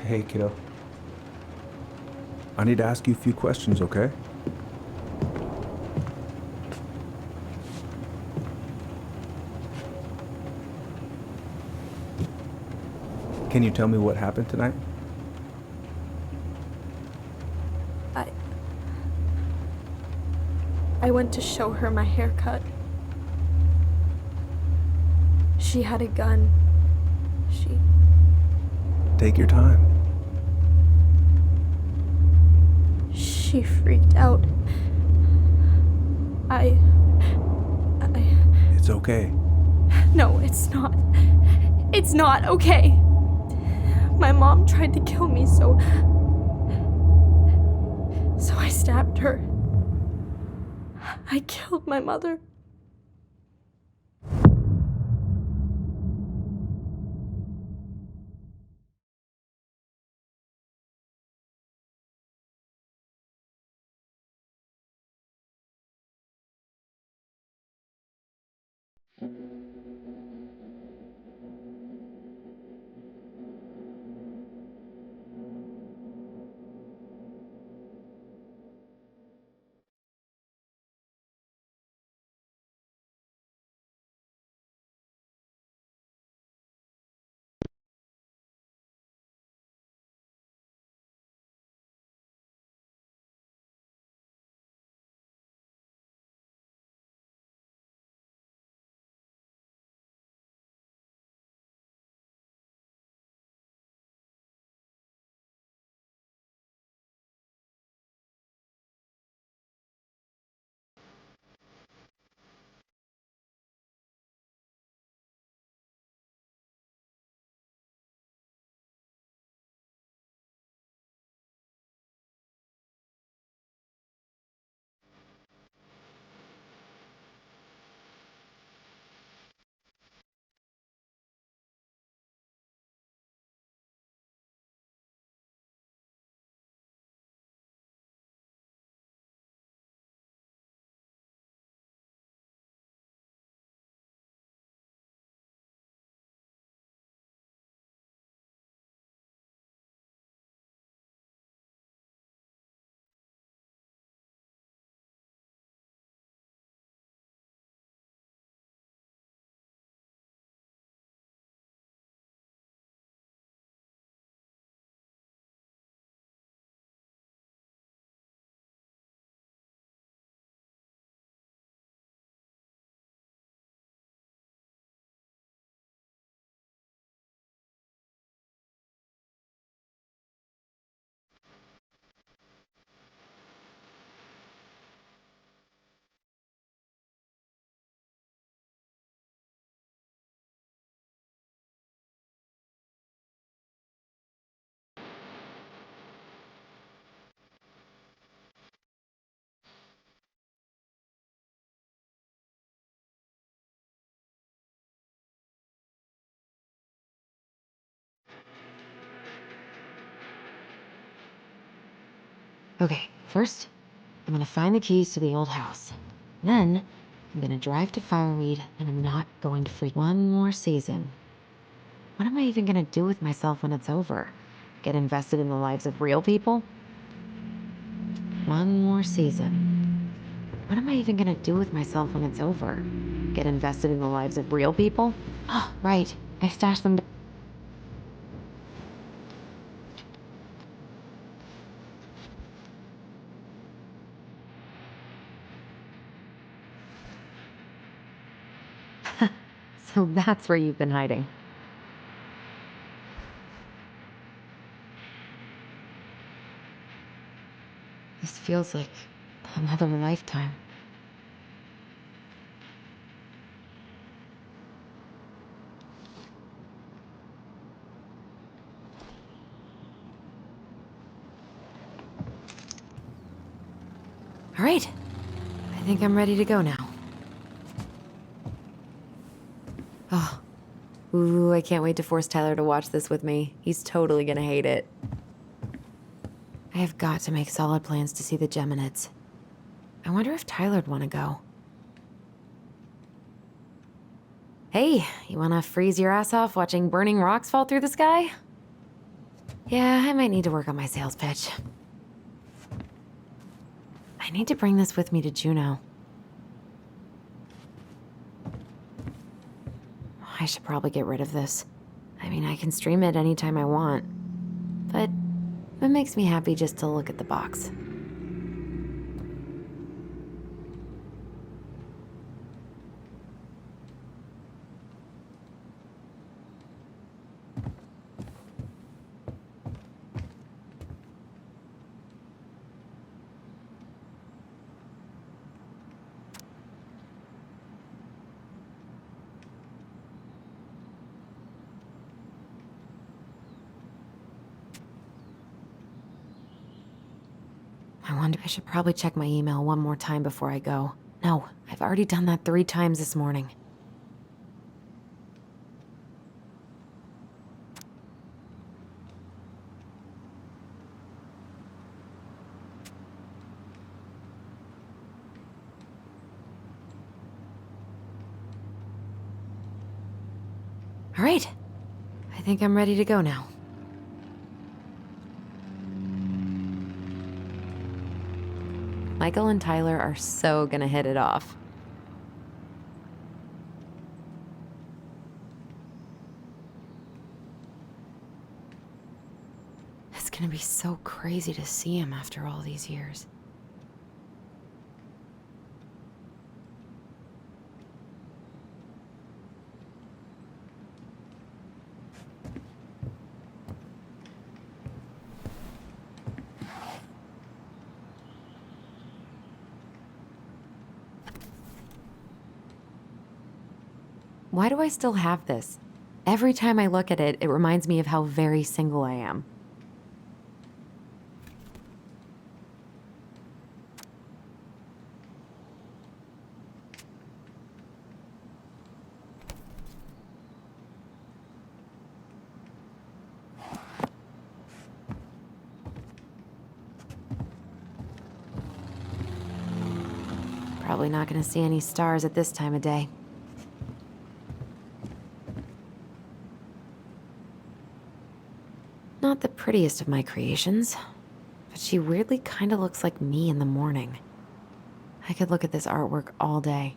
Hey, kiddo. I need to ask you a few questions, okay? Can you tell me what happened tonight? I went to show her my haircut. She had a gun. Take your time. She freaked out. It's okay. No, it's not. It's not okay. My mom tried to kill me, so I stabbed her. I killed my mother. Okay, first, I'm gonna find the keys to the old house. Then, I'm gonna drive to Fireweed, and I'm not going to freak one more season. What am I even gonna do with myself when it's over? Get invested in the lives of real people? One more season. What am I even gonna do with myself when it's over? Get invested in the lives of real people? Oh, right. I stashed them. So that's where you've been hiding. This feels like another lifetime. All right. I think I'm ready to go now. Oh. Ooh, I can't wait to force Tyler to watch this with me. He's totally gonna hate it. I have got to make solid plans to see the Geminids. I wonder if Tyler'd want to go. Hey, you wanna freeze your ass off watching burning rocks fall through the sky? Yeah, I might need to work on my sales pitch. I need to bring this with me to Juneau. I should probably get rid of this. I mean, I can stream it anytime I want. But it makes me happy just to look at the box. I wonder, I should probably check my email one more time before I go. No, I've already done that 3 times this morning. All right, I think I'm ready to go now. Michael and Tyler are so gonna hit it off. It's gonna be so crazy to see him after all these years. Why do I still have this? Every time I look at it, it reminds me of how very single I am. Probably not gonna see any stars at this time of day. Not the prettiest of my creations, but she weirdly kind of looks like me in the morning. I could look at this artwork all day.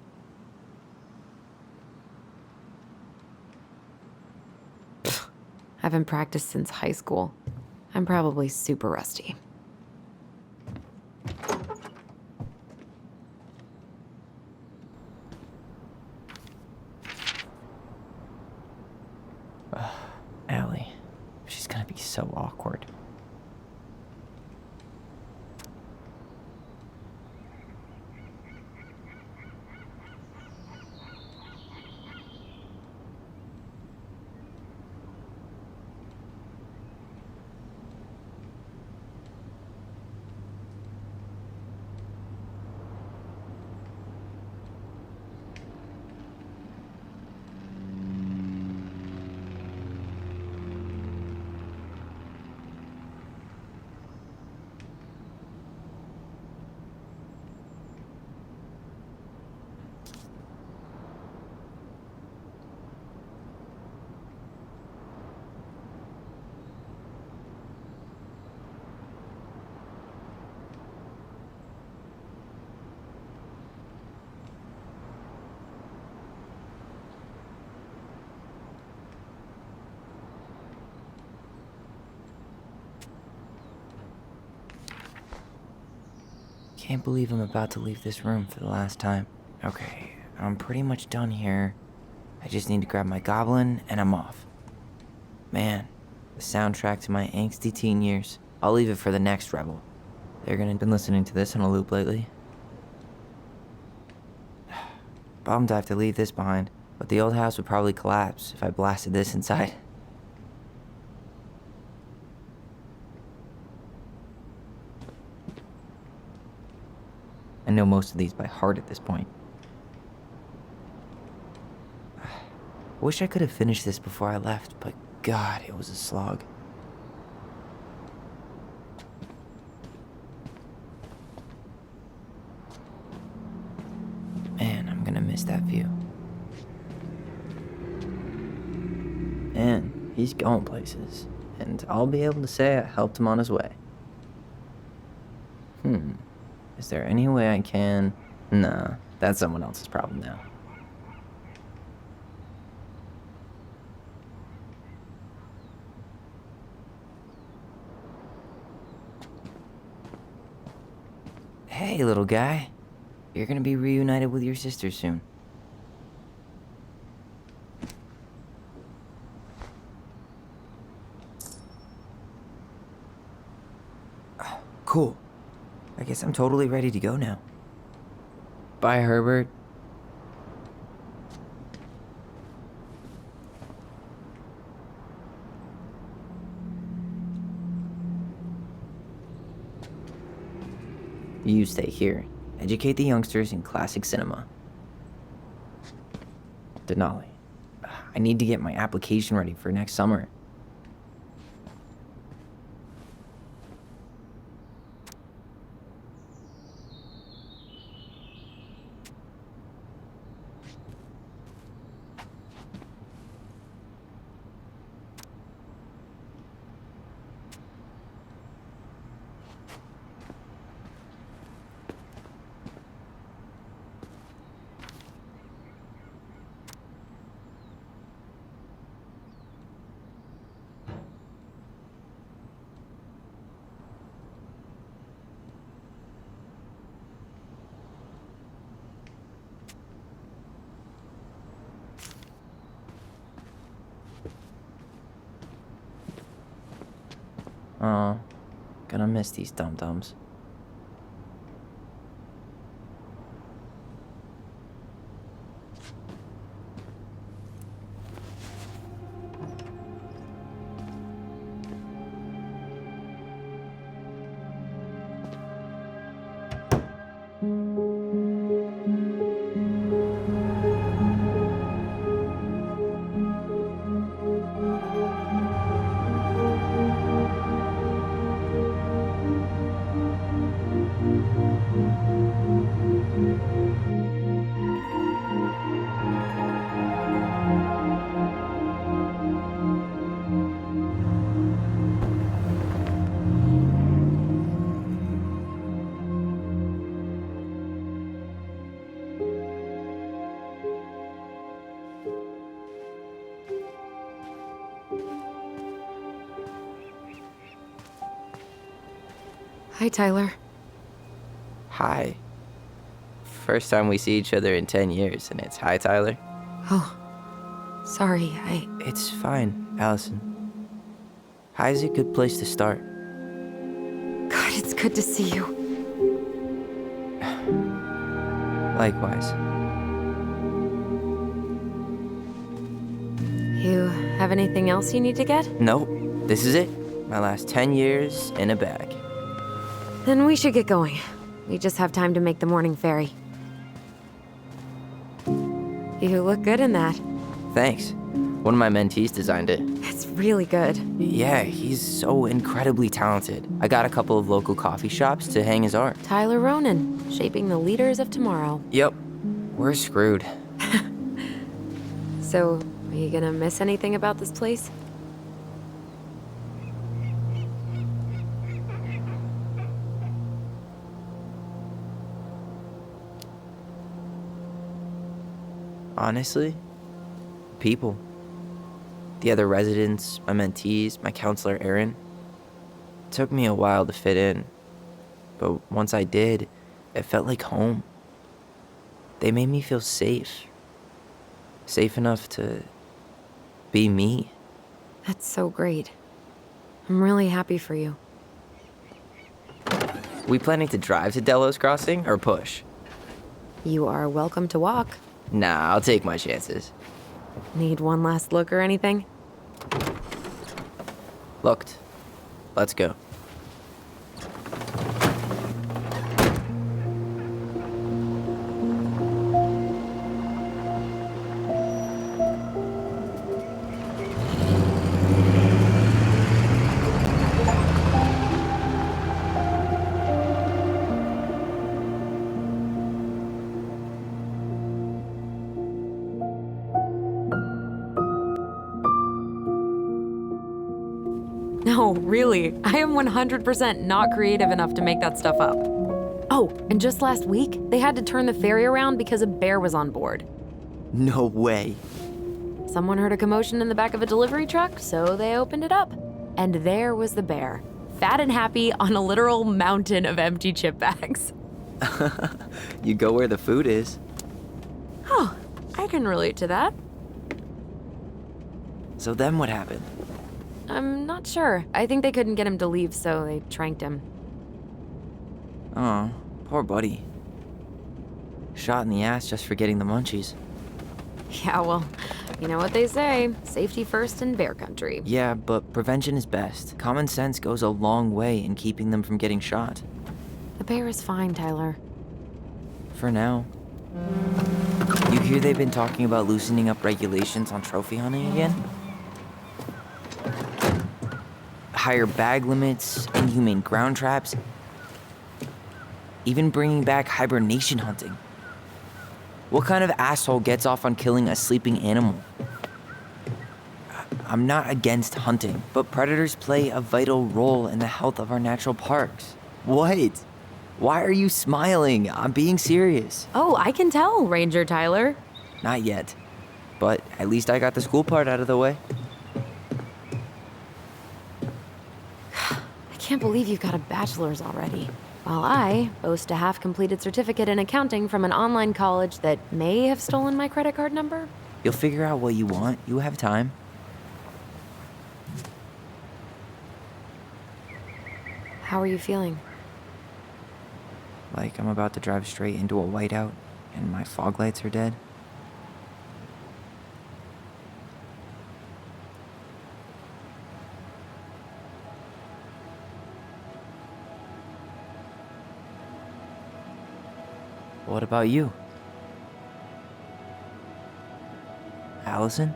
Pfft, I haven't practiced since high school. I'm probably super rusty. Allie. She's gonna be so awkward. Can't believe I'm about to leave this room for the last time. Okay, I'm pretty much done here. I just need to grab my goblin and I'm off. Man, the soundtrack to my angsty teen years. I'll leave it for the next rebel. They're gonna been listening to this on a loop lately. Bummed I have to leave this behind, but the old house would probably collapse if I blasted this inside. I know most of these by heart at this point. I wish I could have finished this before I left, but God, it was a slog. Man, I'm gonna miss that view. Man, he's going places. and I'll be able to say I helped him on his way. Is there any way I can... Nah, that's someone else's problem now. Hey, little guy. You're gonna be reunited with your sister soon. Cool. I guess I'm totally ready to go now. Bye, Herbert. You stay here. Educate the youngsters in classic cinema. Denali, I need to get my application ready for next summer. Aw, gonna miss these dum-dums. Hi, Tyler. Hi. First time we see each other in 10 years, and it's hi, Tyler. Oh, sorry, It's fine, Alyson. Hi's a good place to start. God, it's good to see you. Likewise. You have anything else you need to get? Nope, this is it. My last 10 years in a bag. Then we should get going. We just have time to make the morning ferry. You look good in that. Thanks. One of my mentees designed it. It's really good. Yeah, he's so incredibly talented. I got a couple of local coffee shops to hang his art. Tyler Ronan, shaping the leaders of tomorrow. Yep, we're screwed. So, are you gonna miss anything about this place? Honestly, people. The other residents, my mentees, my counselor Aaron. It took me a while to fit in, but once I did, it felt like home. They made me feel safe. Safe enough to be me. That's so great. I'm really happy for you. We planning to drive to Delos Crossing or push? You are welcome to walk. Nah, I'll take my chances. Need one last look or anything? Looked. Let's go. No, really. I am 100% not creative enough to make that stuff up. Oh, and just last week, they had to turn the ferry around because a bear was on board. No way. Someone heard a commotion in the back of a delivery truck, so they opened it up. And there was the bear, fat and happy on a literal mountain of empty chip bags. You go where the food is. Oh, I can relate to that. So then what happened? I'm not sure. I think they couldn't get him to leave, so they tranked him. Oh, poor buddy. Shot in the ass just for getting the munchies. Yeah, well, you know what they say, safety first in bear country. Yeah, but prevention is best. Common sense goes a long way in keeping them from getting shot. The bear is fine, Tyler. For now. You hear they've been talking about loosening up regulations on trophy hunting again? Higher bag limits, inhumane ground traps, even bringing back hibernation hunting. What kind of asshole gets off on killing a sleeping animal? I'm not against hunting, but predators play a vital role in the health of our natural parks. What? Why are you smiling? I'm being serious. Oh, I can tell, Ranger Tyler. Not yet, but at least I got the school part out of the way. I can't believe you've got a bachelor's already. While I boast a half-completed certificate in accounting from an online college that may have stolen my credit card number. You'll figure out what you want. You have time. How are you feeling? Like I'm about to drive straight into a whiteout and my fog lights are dead. What about you? Alyson?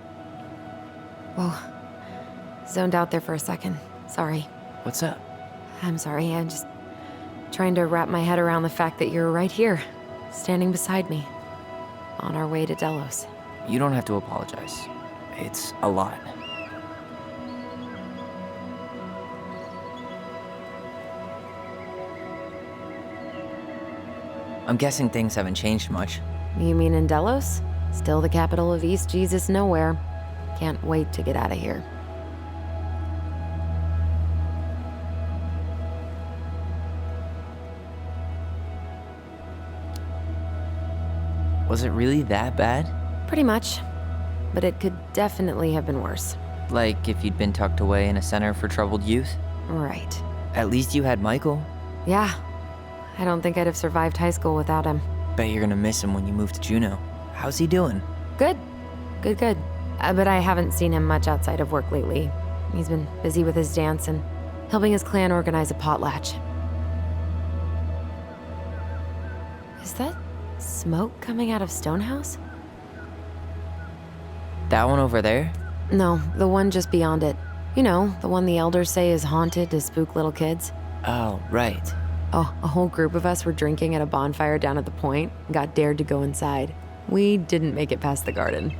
Whoa. Zoned out there for a second. Sorry. What's up? I'm sorry. I'm just trying to wrap my head around the fact that you're right here, standing beside me, on our way to Delos. You don't have to apologize. It's a lot. I'm guessing things haven't changed much. You mean in Delos? Still the capital of East Jesus Nowhere. Can't wait to get out of here. Was it really that bad? Pretty much. But it could definitely have been worse. Like if you'd been tucked away in a center for troubled youth? Right. At least you had Michael. Yeah. I don't think I'd have survived high school without him. Bet you're gonna miss him when you move to Juneau. How's he doing? Good. Good. But I haven't seen him much outside of work lately. He's been busy with his dance and helping his clan organize a potlatch. Is that smoke coming out of Stonehouse? That one over there? No, the one just beyond it. You know, the one the elders say is haunted to spook little kids. Oh, right. Oh, a whole group of us were drinking at a bonfire down at the point and got dared to go inside. We didn't make it past the garden.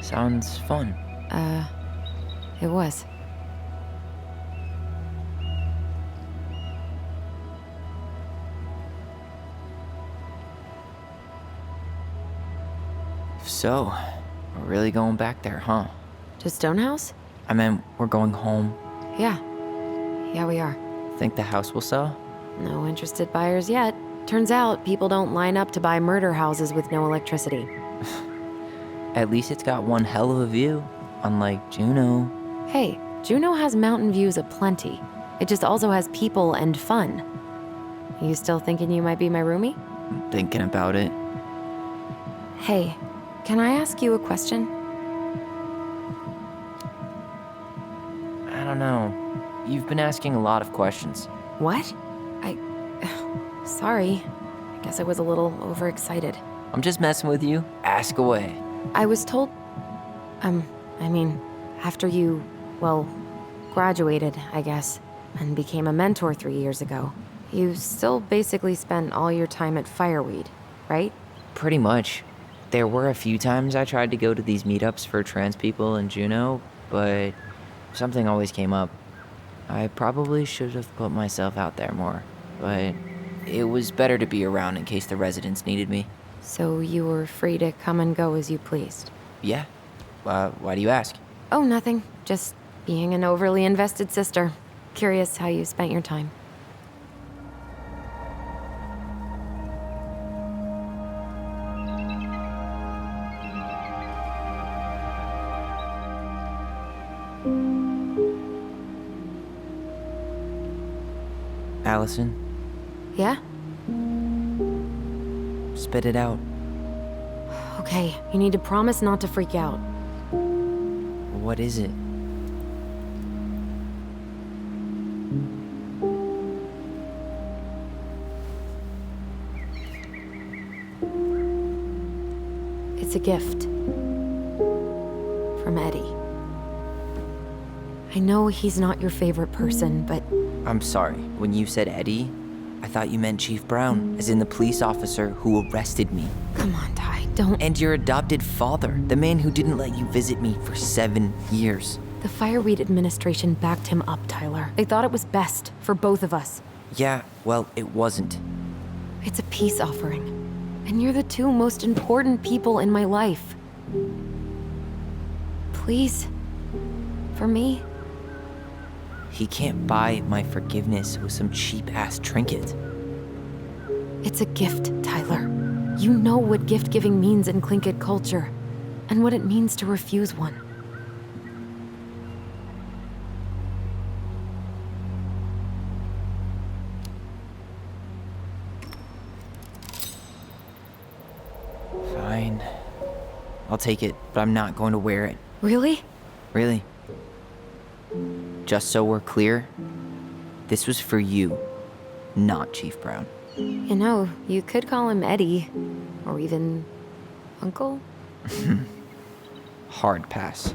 Sounds fun. It was. So, we're really going back there, huh? To Stonehouse? I meant we're going home. Yeah. Yeah, we are. Think the house will sell? No interested buyers yet. Turns out people don't line up to buy murder houses with no electricity. At least it's got one hell of a view, unlike Juneau. Hey, Juneau has mountain views aplenty. It just also has people and fun. You still thinking you might be my roomie? I'm thinking about it. Hey, can I ask you a question? I don't know. You've been asking a lot of questions. What? Sorry. I guess I was a little overexcited. I'm just messing with you. Ask away. I was told... after you, graduated, I guess, and became a mentor 3 years ago, you still basically spent all your time at Fireweed, right? Pretty much. There were a few times I tried to go to these meetups for trans people in Juneau, but something always came up. I probably should have put myself out there more, but it was better to be around in case the residents needed me. So you were free to come and go as you pleased? Yeah? Why do you ask? Oh, nothing. Just being an overly invested sister. Curious how you spent your time. Alyson, Yeah? spit it out. Okay, you need to promise not to freak out. What is it? It's a gift. From Eddie. I know he's not your favorite person, but I'm sorry. When you said Eddie, I thought you meant Chief Brown, as in the police officer who arrested me. come on, Ty, don't. And your adopted father, the man who didn't let you visit me for 7 years. The Fireweed administration backed him up, Tyler. They thought it was best for both of us. Yeah, well, it wasn't. It's a peace offering. And you're the two most important people in my life. Please. For me. He can't buy my forgiveness with some cheap-ass trinket. It's a gift, Tyler. You know what gift-giving means in Tlingit culture, and what it means to refuse one. Fine. I'll take it, but I'm not going to wear it. Really? Really. Just so we're clear, this was for you, not Chief Brown. You know, you could call him Eddie, or even Uncle. Hard pass.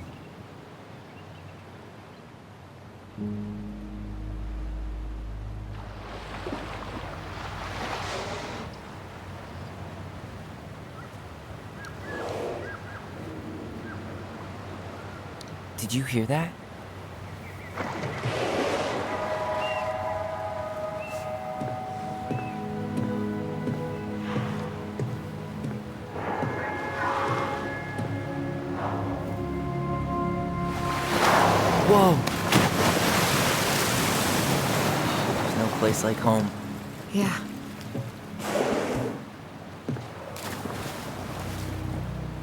Did you hear that? Whoa! There's no place like home. Yeah.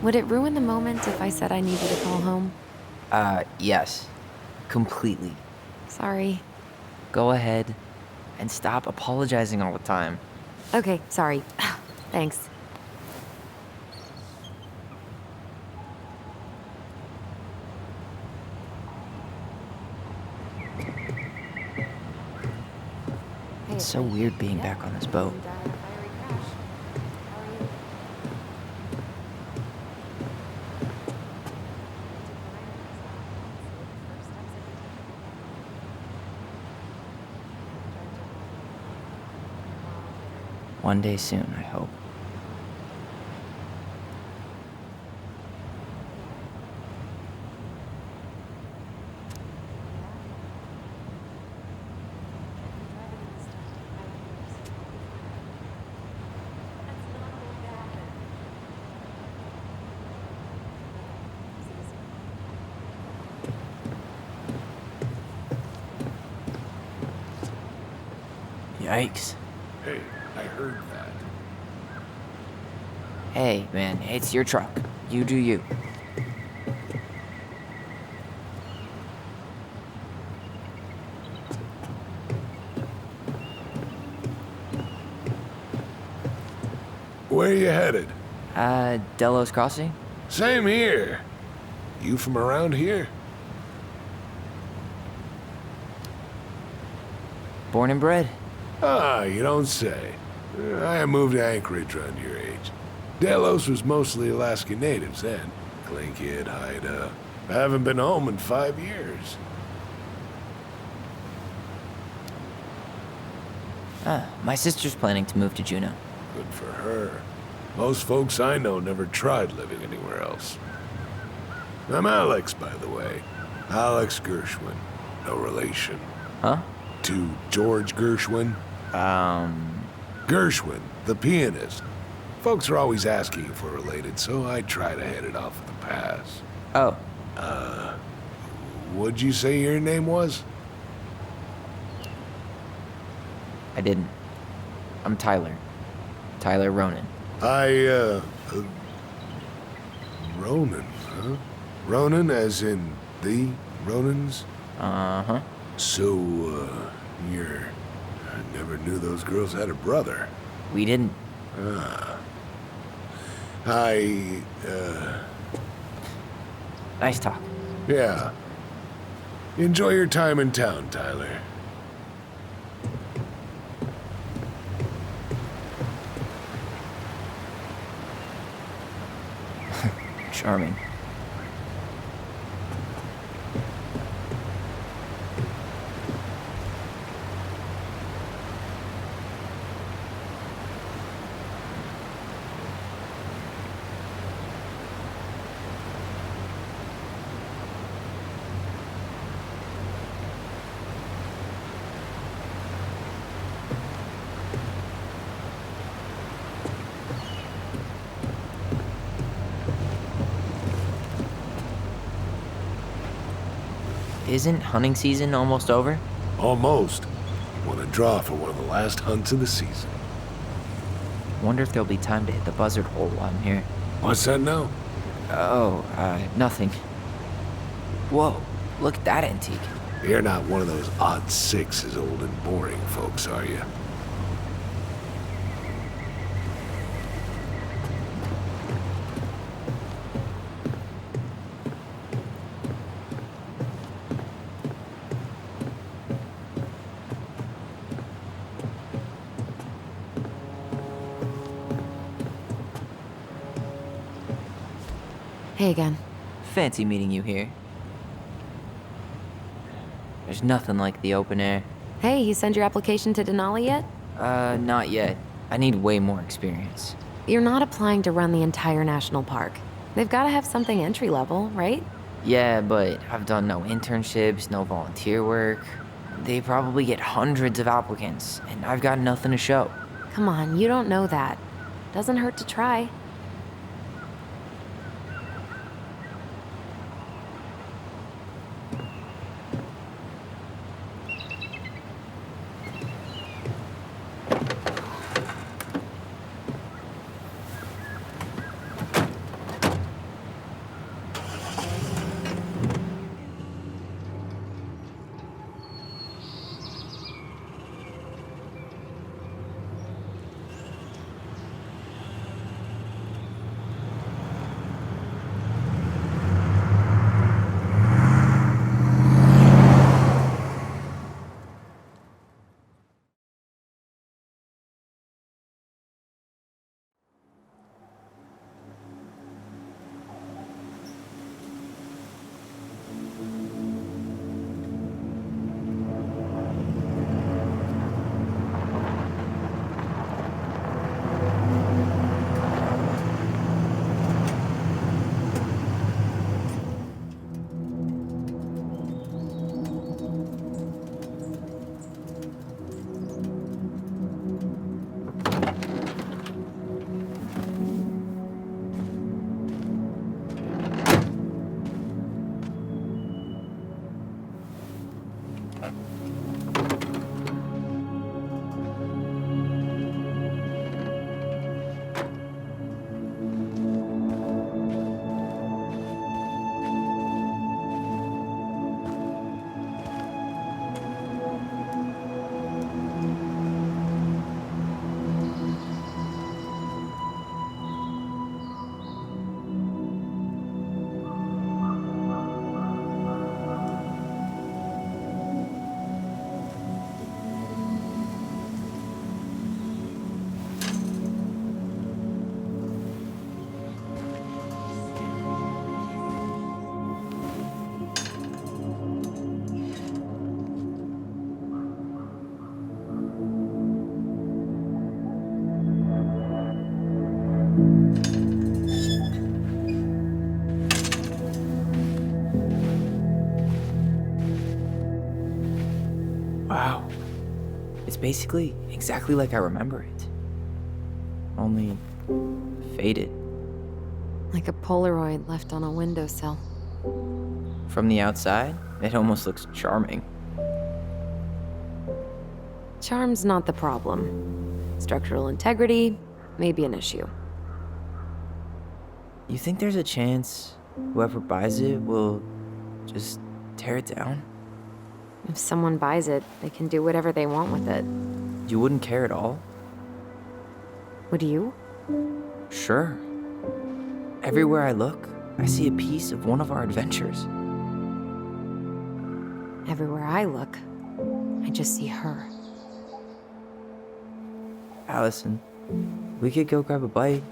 Would it ruin the moment if I said I needed to call home? Yes. Completely. Sorry. Go ahead and stop apologizing all the time. Okay, sorry. Thanks. It's so weird being back on this boat. One day soon, I hope. Yikes. Hey, I heard that. Hey, man, it's your truck. You do you. Where you headed? Delos Crossing? Same here. You from around here? Born and bred. Ah, you don't say. I moved to Anchorage around your age. Delos was mostly Alaska natives then. Tlingit, Haida. I haven't been home in 5 years. My sister's planning to move to Juneau. Good for her. Most folks I know never tried living anywhere else. I'm Alex, by the way. Alex Gershwin. No relation. Huh? To George Gershwin. Gershwin, the pianist. Folks are always asking if we're related, so I try to head it off at the pass. Oh, What'd you say your name was? I didn't. I'm Tyler. Tyler Ronan. Ronan, huh? Ronan as in the Ronans? Uh-huh. So, I never knew those girls had a brother. We didn't. Nice talk. Yeah. Enjoy your time in town, Tyler. Charming. Isn't hunting season almost over? Almost. Want to draw for one of the last hunts of the season. Wonder if there'll be time to hit the buzzard hole while I'm here. What's that now? Oh, nothing. Whoa, look at that antique. You're not one of those odd sixes, old and boring folks, are you? Hey again. Fancy meeting you here. There's nothing like the open air. Hey, you send your application to Denali yet? Not yet. I need way more experience. You're not applying to run the entire national park. They've got to have something entry level, right? Yeah, but I've done no internships, no volunteer work. They probably get hundreds of applicants, and I've got nothing to show. Come on, you don't know that. Doesn't hurt to try. basically exactly like I remember it. Only faded. Like a Polaroid left on a windowsill. From the outside, it almost looks charming. Charm's not the problem. Structural integrity may be an issue. You think there's a chance whoever buys it will just tear it down? If someone buys it, they can do whatever they want with it. You wouldn't care at all? Would you? Sure. Everywhere I look, I see a piece of one of our adventures. Everywhere I look, I just see her. Alyson, we could go grab a bite.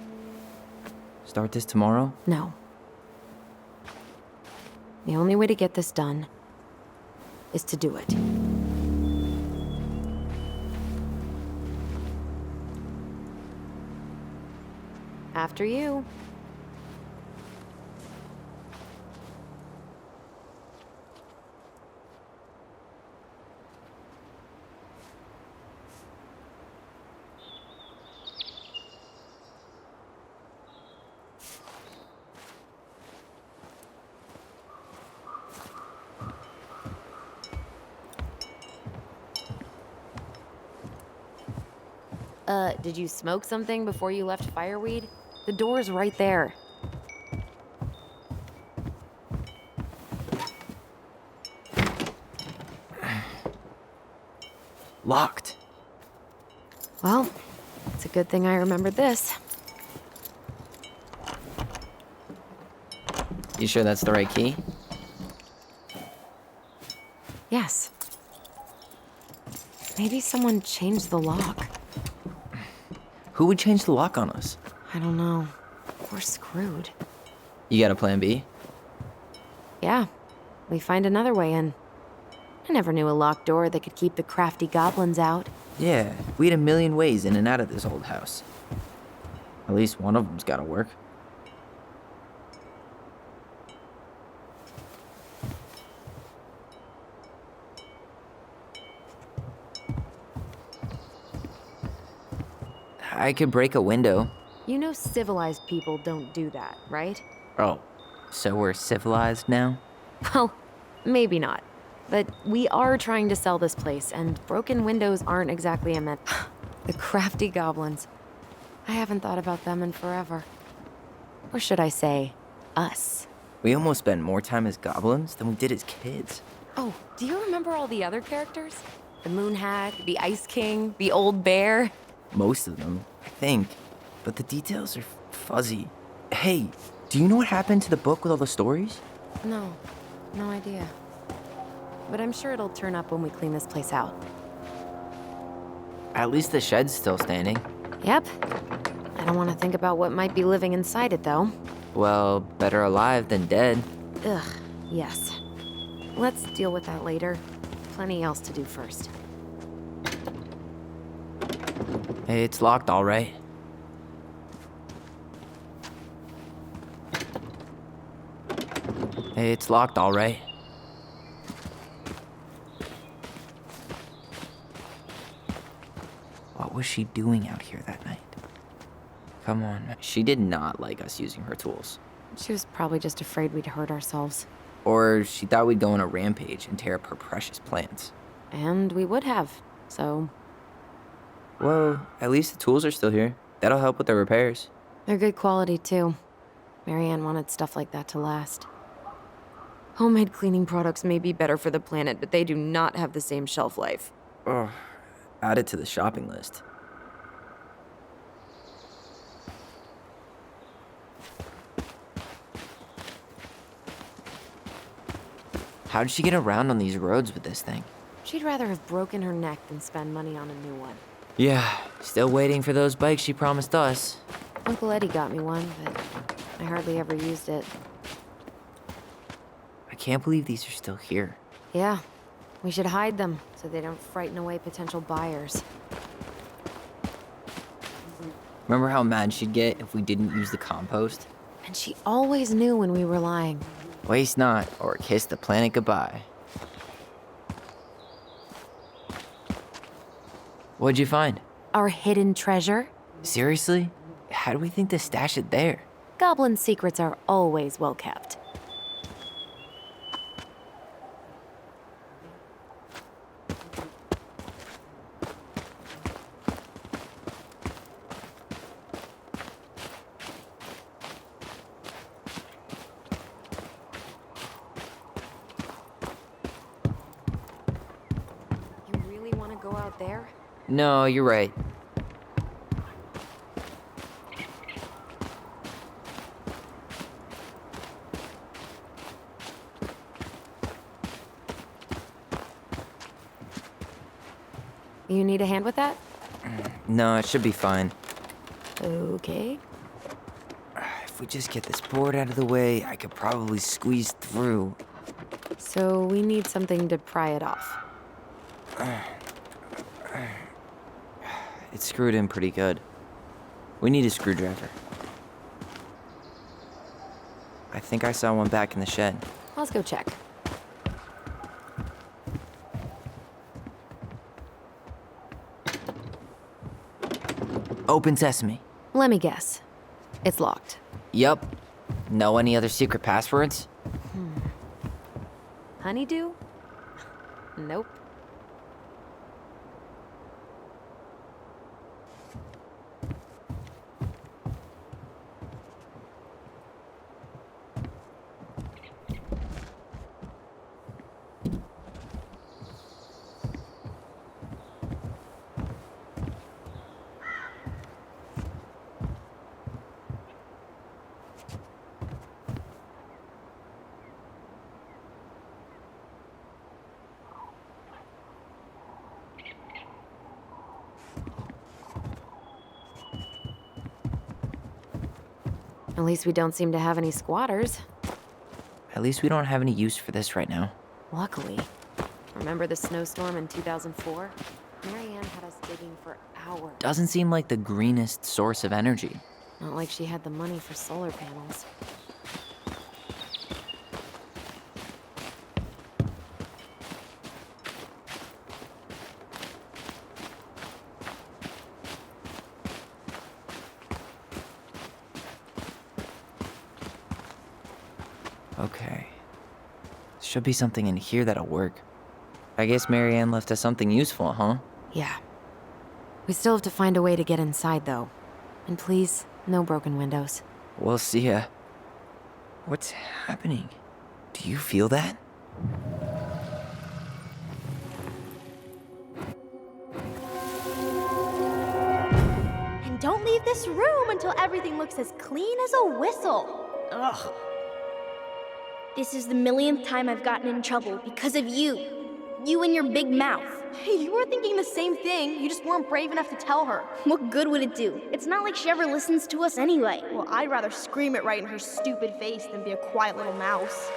Start this tomorrow? No. The only way to get this done is to do it. After you. Did you smoke something before you left Fireweed? The door's right there. Locked. Well, it's a good thing I remembered this. You sure that's the right key? Yes. Maybe someone changed the lock. Who would change the lock on us? I don't know. We're screwed. You got a plan B? Yeah, we find another way in. I never knew a locked door that could keep the crafty goblins out. Yeah, we had a million ways in and out of this old house. At least one of them's gotta work. I could break a window. You know civilized people don't do that, right? Oh, so we're civilized now? Well, maybe not. But we are trying to sell this place, and broken windows aren't exactly a The crafty goblins. I haven't thought about them in forever. Or should I say, us. We almost spent more time as goblins than we did as kids. Oh, do you remember all the other characters? The Moon Hag, the Ice King, the Old Bear? Most of them, I think. But the details are fuzzy. Hey, do you know what happened to the book with all the stories? No idea. But I'm sure it'll turn up when we clean this place out. At least the shed's still standing. Yep. I don't want to think about what might be living inside it, though. Well, better alive than dead. Ugh, yes. Let's deal with that later. Plenty else to do first. Hey, it's locked, all right. Hey, it's locked, all right. What was she doing out here that night? Come on, she did not like us using her tools. She was probably just afraid we'd hurt ourselves. Or she thought we'd go on a rampage and tear up her precious plants. And we would have, so... Well, at least the tools are still here. That'll help with the repairs. They're good quality, too. Marianne wanted stuff like that to last. Homemade cleaning products may be better for the planet, but they do not have the same shelf life. Ugh. Add it to the shopping list. How did she get around on these roads with this thing? She'd rather have broken her neck than spend money on a new one. Yeah, still waiting for those bikes she promised us. Uncle Eddie got me one, but I hardly ever used it. I can't believe these are still here. Yeah, we should hide them so they don't frighten away potential buyers. Remember how mad she'd get if we didn't use the compost? And she always knew when we were lying. Waste not, or kiss the planet goodbye. What'd you find? Our hidden treasure? Seriously? How do we think to stash it there? Goblin secrets are always well kept. You really want to go out there? No, you're right. You need a hand with that? No, it should be fine. Okay. If we just get this board out of the way, I could probably squeeze through. So we need something to pry it off. It's screwed in pretty good. We need a screwdriver. I think I saw one back in the shed. Let's go check. Open sesame. Let me guess. It's locked. Yup. Know any other secret passwords? Honeydew? Nope. At least we don't seem to have any squatters. At least we don't have any use for this right now. Luckily. Remember the snowstorm in 2004? Marianne had us digging for hours. Doesn't seem like the greenest source of energy. Not like she had the money for solar panels. Okay. Should be something in here that'll work. I guess Marianne left us something useful, huh? Yeah. We still have to find a way to get inside, though. And please, no broken windows. We'll see ya. What's happening? Do you feel that? And don't leave this room until everything looks as clean as a whistle. Ugh. This is the millionth time I've gotten in trouble because of you. You and your big mouth. You were thinking the same thing, you just weren't brave enough to tell her. What good would it do? It's not like she ever listens to us anyway. Well, I'd rather scream it right in her stupid face than be a quiet little mouse.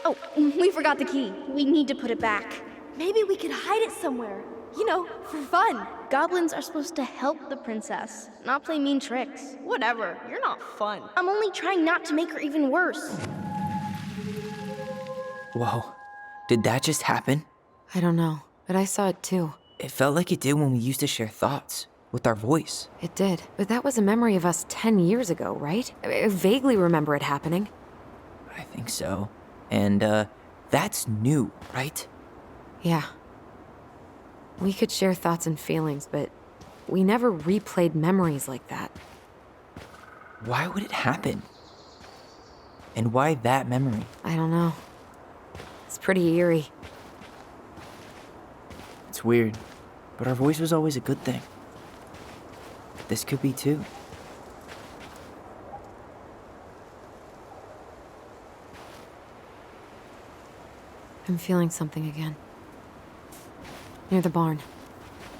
Oh, we forgot the key. We need to put it back. Maybe we could hide it somewhere. You know, for fun. Goblins are supposed to help the princess, not play mean tricks. Whatever, you're not fun. I'm only trying not to make her even worse. Whoa. Did that just happen? I don't know, but I saw it too. It felt like it did when we used to share thoughts with our voice. It did. But that was a memory of us 10 years ago, right? I vaguely remember it happening. I think so. And, that's new, right? Yeah. We could share thoughts and feelings, but we never replayed memories like that. Why would it happen? And why that memory? I don't know. It's pretty eerie. It's weird, but our voice was always a good thing. This could be too. I'm feeling something again. Near the barn.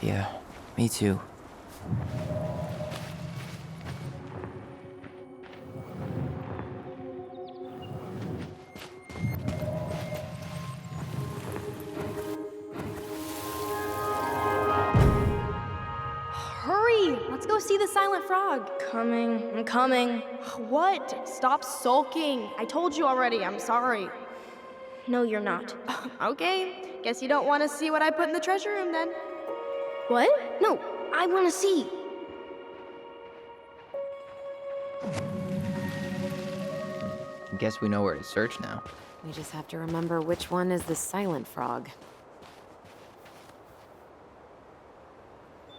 Yeah, me too. Hurry! Let's go see the silent frog. I'm coming. What? Stop sulking. I told you already, I'm sorry. No, you're not. Okay, guess you don't want to see what I put in the treasure room then. What? No, I want to see. Guess we know where to search now. We just have to remember which one is the silent frog.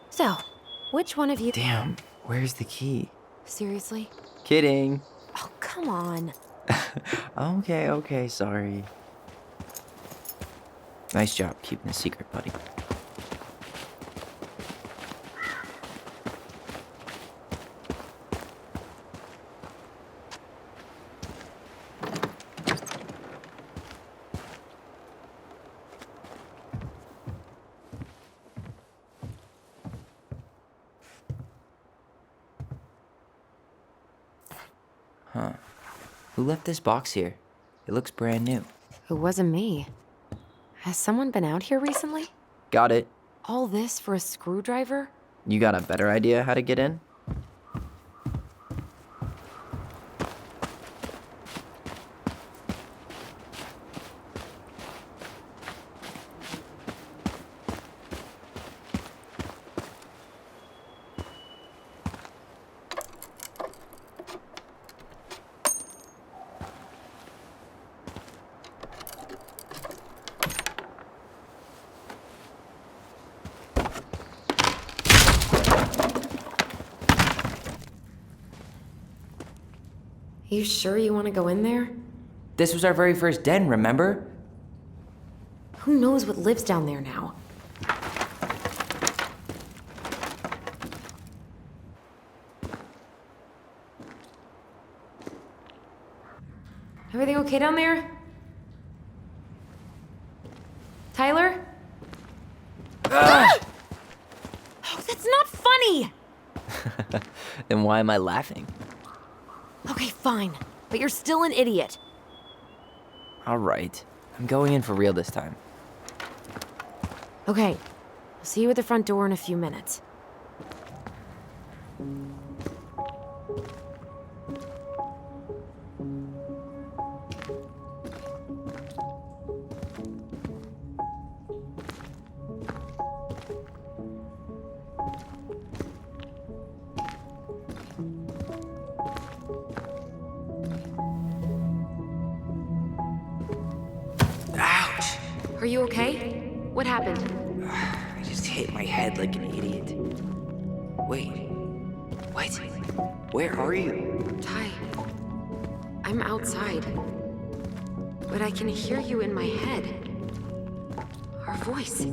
So, which one of you... Damn, where's the key? Seriously? Kidding. Oh, come on. Okay, sorry. Nice job keeping a secret, buddy. Huh. Who left this box here? It looks brand new. It wasn't me. Has someone been out here recently? Got it. All this for a screwdriver? You got a better idea how to get in? You sure you want to go in there? This was our very first den, remember? Who knows what lives down there now? Everything okay down there? Tyler? Oh, that's not funny! Then why am I laughing? Okay, fine. But you're still an idiot. All right. I'm going in for real this time. Okay. I'll see you at the front door in a few minutes. Ouch! Are you okay? What happened? I just hit my head like an idiot. Wait. What? Where are you? Ty, I'm outside. But I can hear you in my head. Our voice.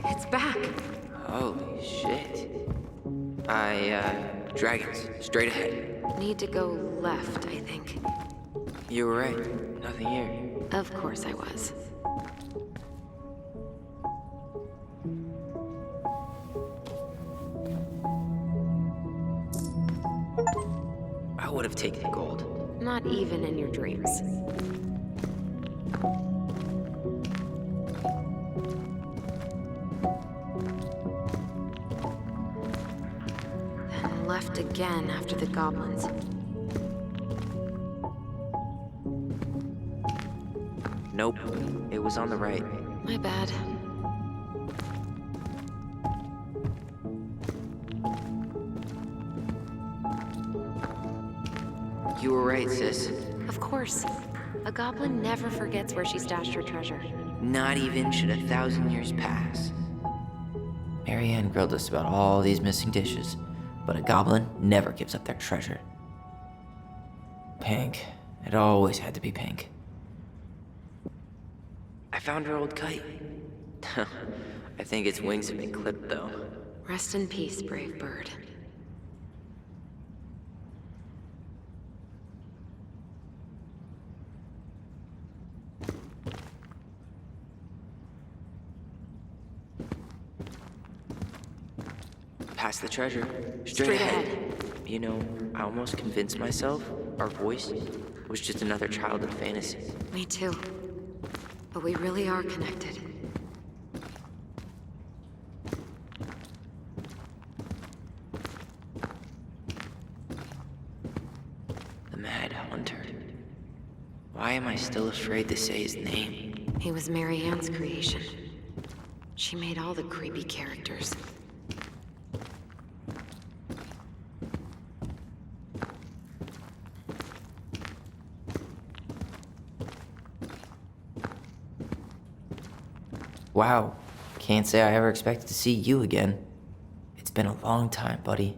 It's back. Holy shit. Dragons. Straight ahead. Need to go left, I think. You were right. Nothing here. Of course I was. I would have taken gold. Not even in your dreams. Then left again after the goblins. Nope. It was on the right. My bad. You were right, sis. Of course. A goblin never forgets where she stashed her treasure. Not even should 1,000 years pass. Marianne grilled us about all these missing dishes, but a goblin never gives up their treasure. Pink. It always had to be pink. I found her old kite. I think its wings have been clipped, though. Rest in peace, brave bird. Past the treasure. Straight ahead. You know, I almost convinced myself our voice was just another childhood fantasy. Me too. But we really are connected. The Mad Hunter. Why am I still afraid to say his name? He was Marianne's creation. She made all the creepy characters. Wow, can't say I ever expected to see you again. It's been a long time, buddy.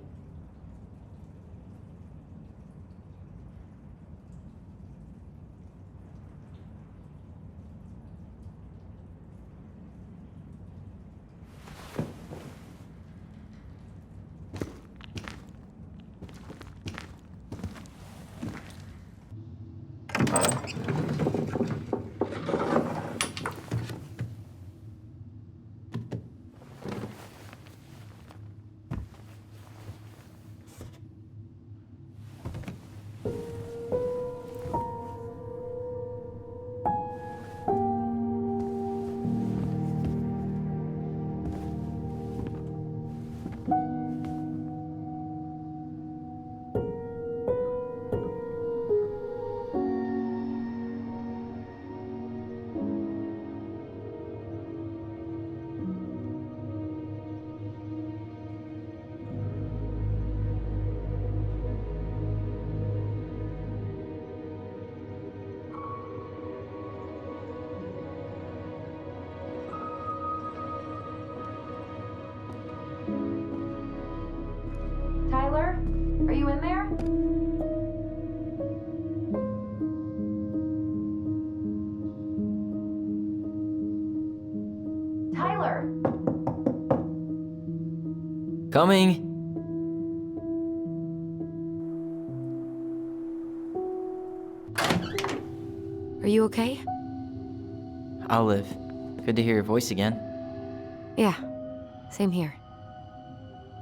Tyler, are you in there? Tyler! Coming! Are you okay? I'll live. Good to hear your voice again. Yeah, same here.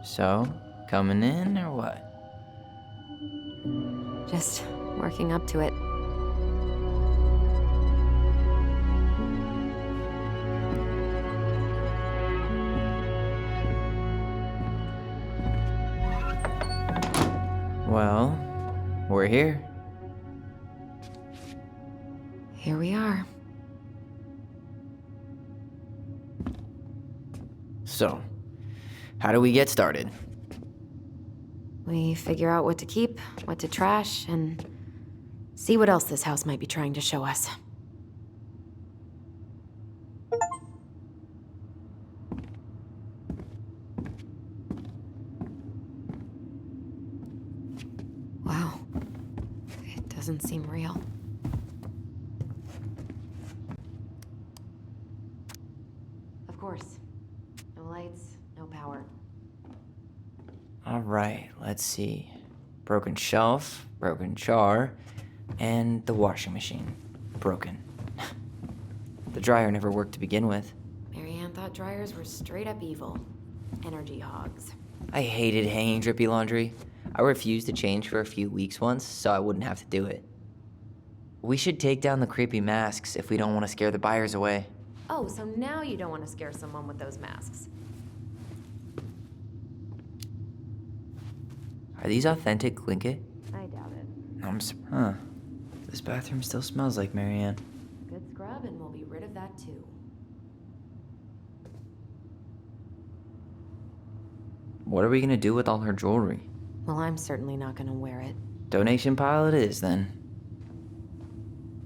So, coming in or what? Just working up to it. Well, we're here. Here we are. So, how do we get started? We figure out what to keep, what to trash, and see what else this house might be trying to show us. Wow. It doesn't seem real. Of course. No lights, no power. All right, let's see. Broken shelf, broken jar, and the washing machine. Broken. The dryer never worked to begin with. Marianne thought dryers were straight up evil. Energy hogs. I hated hanging drippy laundry. I refused to change for a few weeks once, so I wouldn't have to do it. We should take down the creepy masks if we don't want to scare the buyers away. Oh, so now you don't want to scare someone with those masks. Are these authentic Glinkit? I doubt it. Huh. This bathroom still smells like Marianne. Good scrub and we'll be rid of that too. What are we gonna do with all her jewelry? Well, I'm certainly not gonna wear it. Donation pile it is, then.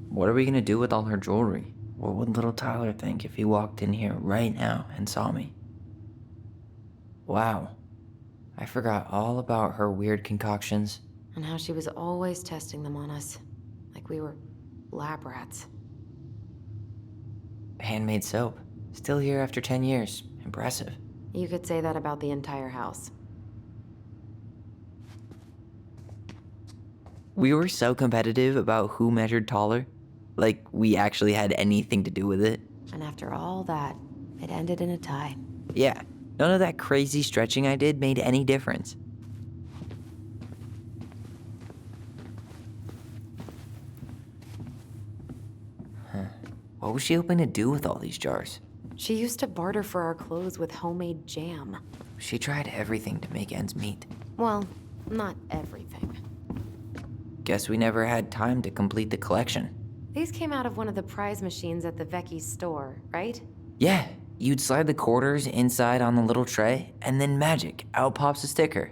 What are we gonna do with all her jewelry? What would little Tyler think if he walked in here right now and saw me? Wow. I forgot all about her weird concoctions. And how she was always testing them on us. Like we were lab rats. Handmade soap. Still here after 10 years. Impressive. You could say that about the entire house. We were so competitive about who measured taller. Like we actually had anything to do with it. And after all that, it ended in a tie. Yeah, none of that crazy stretching I did made any difference. What was she hoping to do with all these jars? She used to barter for our clothes with homemade jam. She tried everything to make ends meet. Well, not everything. Guess we never had time to complete the collection. These came out of one of the prize machines at the Vecchi's store, right? Yeah, You'd slide the quarters inside on the little tray, and then magic, out pops a sticker.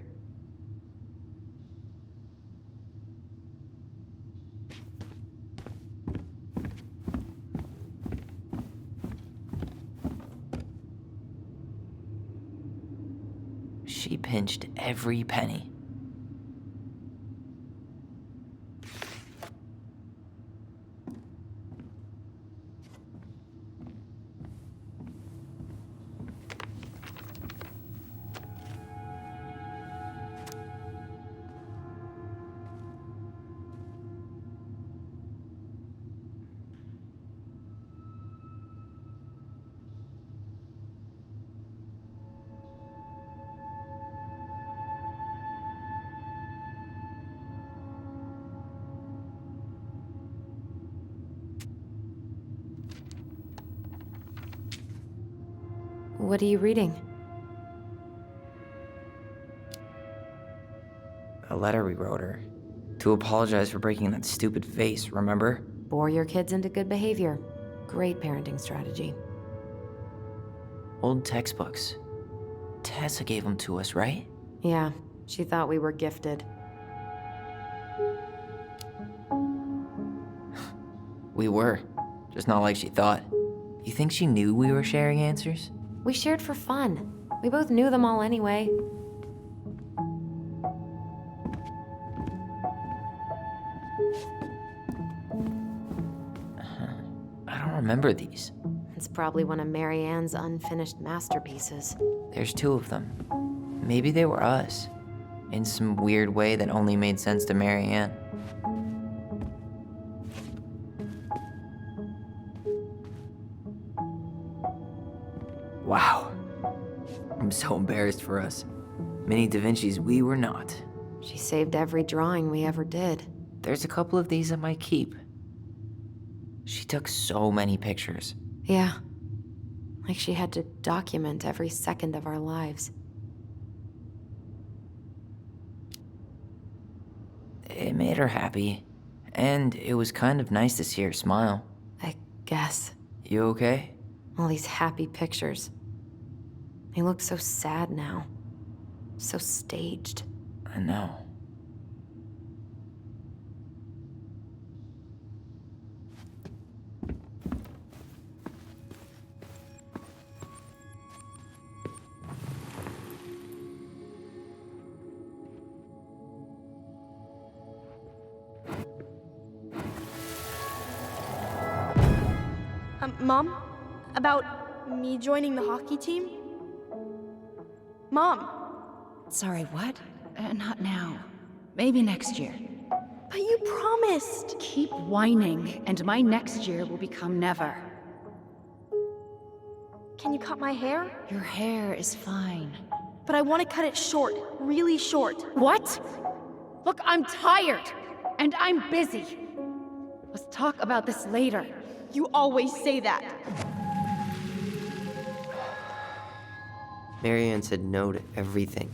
She pinched every penny. What are you reading? A letter we wrote her. To apologize for breaking that stupid vase, remember? Bore your kids into good behavior. Great parenting strategy. Old textbooks. Tessa gave them to us, right? Yeah, she thought we were gifted. We were. Just not like she thought. You think she knew we were sharing answers? We shared for fun. We both knew them all anyway. I don't remember these. It's probably one of Mary Ann's unfinished masterpieces. There's 2 of them. Maybe they were us. In some weird way that only made sense to Mary Ann. Wow. I'm so embarrassed for us. Mini Da Vinci's we were not. She saved every drawing we ever did. There's a couple of these I might keep. She took so many pictures. Yeah. Like she had to document every second of our lives. It made her happy. And it was kind of nice to see her smile. I guess. You okay? All these happy pictures. They look so sad now. So staged. I know. Mom? About me joining the hockey team? Mom! Sorry, what? Not now. Maybe next year. But you promised! Keep whining, and my next year will become never. Can you cut my hair? Your hair is fine. But I want to cut it short, really short. What? Look, I'm tired, and I'm busy. Let's talk about this later. You always say that. Marianne said no to everything.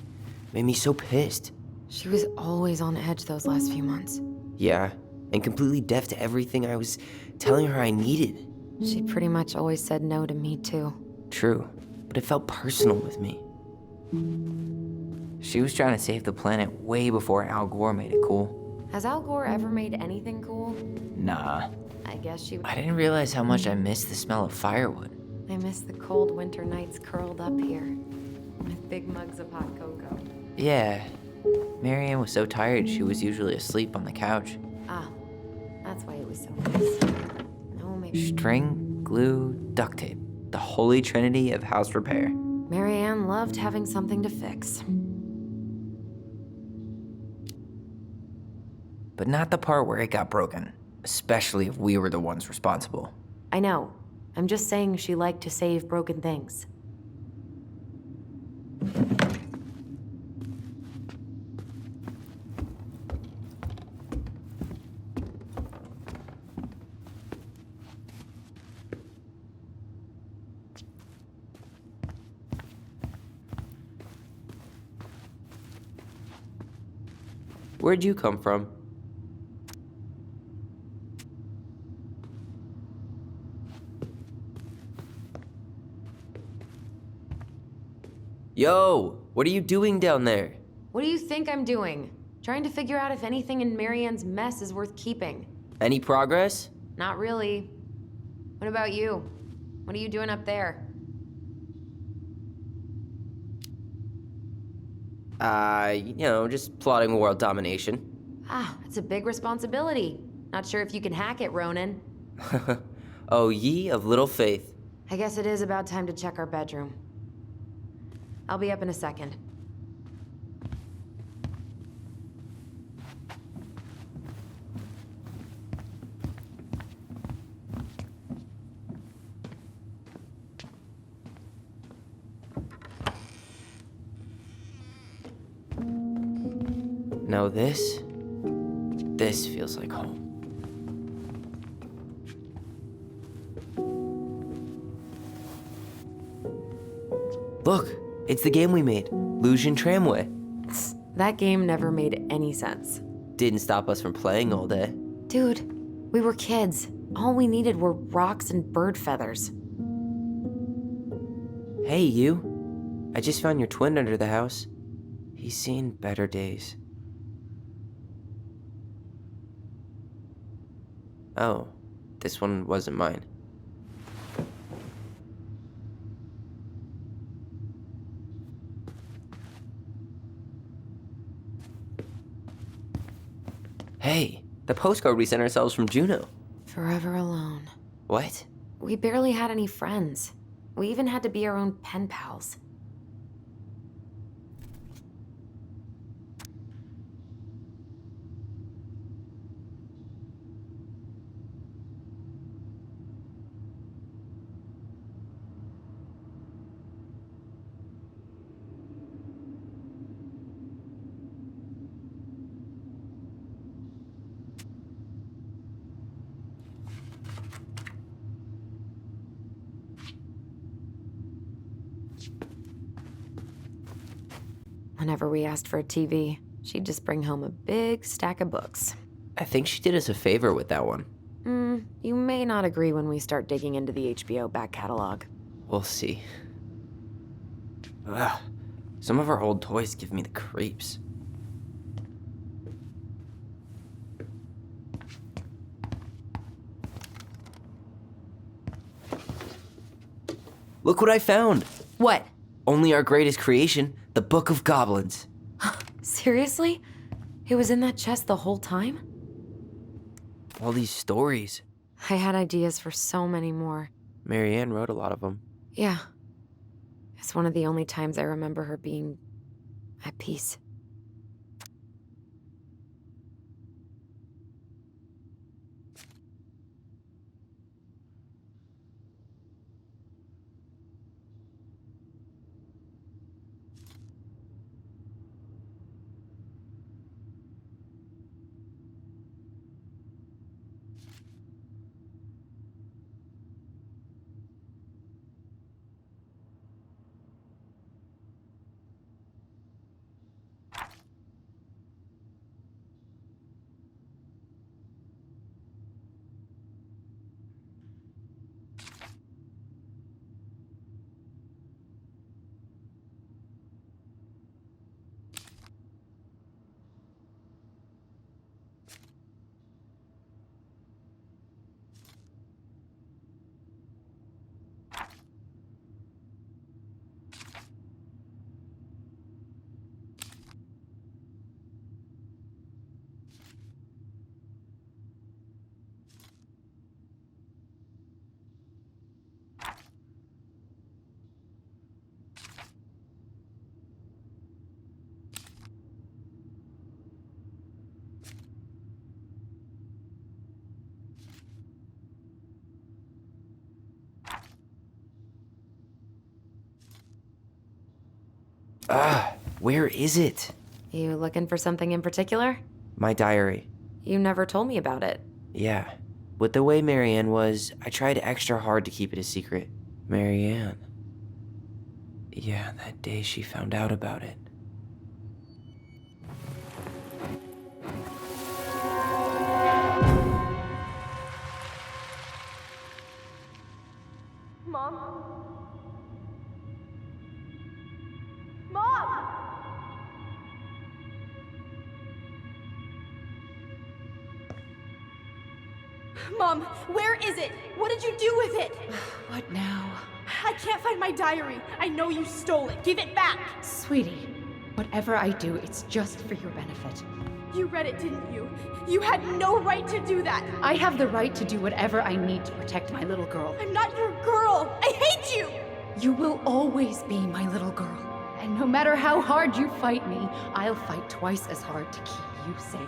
Made me so pissed. She was always on edge those last few months. Yeah, and completely deaf to everything I was telling her I needed. She pretty much always said no to me, too. True, but it felt personal with me. She was trying to save the planet way before Al Gore made it cool. Has Al Gore ever made anything cool? Nah. I guess she... I didn't realize how much I missed the smell of firewood. I miss the cold winter nights curled up here. With big mugs of hot cocoa. Yeah. Marianne was so tired she was usually asleep on the couch. Ah, that's why it was so nice. No, maybe... String, glue, duct tape. The holy trinity of house repair. Mary Ann loved having something to fix. But not the part where it got broken. Especially if we were the ones responsible. I know. I'm just saying she liked to save broken things. Where'd you come from? Yo, what are you doing down there? What do you think I'm doing? Trying to figure out if anything in Marianne's mess is worth keeping. Any progress? Not really. What about you? What are you doing up there? Just plotting world domination. Ah, it's a big responsibility. Not sure if you can hack it, Ronan. Oh, ye of little faith. I guess it is about time to check our bedroom. I'll be up in a second. Now this feels like home. Look, it's the game we made, Lucian Tramway. That game never made any sense. Didn't stop us from playing all day. Dude, we were kids. All we needed were rocks and bird feathers. Hey, you. I just found your twin under the house. He's seen better days. Oh, this one wasn't mine. Hey, the postcard we sent ourselves from Juno. Forever alone. What? We barely had any friends. We even had to be our own pen pals. Whenever we asked for a TV, she'd just bring home a big stack of books. I think she did us a favor with that one. You may not agree when we start digging into the HBO back catalog. We'll see. Ugh. Some of our old toys give me the creeps. Look what I found! What? Only our greatest creation, the Book of Goblins. Seriously? It was in that chest the whole time? All these stories. I had ideas for so many more. Marianne wrote a lot of them. Yeah. It's one of the only times I remember her being at peace. Where is it? You looking for something in particular? My diary. You never told me about it. Yeah. With the way Marianne was, I tried extra hard to keep it a secret. Marianne. Yeah, that day she found out about it. Mom, where is it? What did you do with it? What now? I can't find my diary. I know you stole it. Give it back. Sweetie, whatever I do, it's just for your benefit. You read it, didn't you? You had no right to do that. I have the right to do whatever I need to protect my little girl. I'm not your girl. I hate you. You will always be my little girl. And no matter how hard you fight me, I'll fight twice as hard to keep you safe.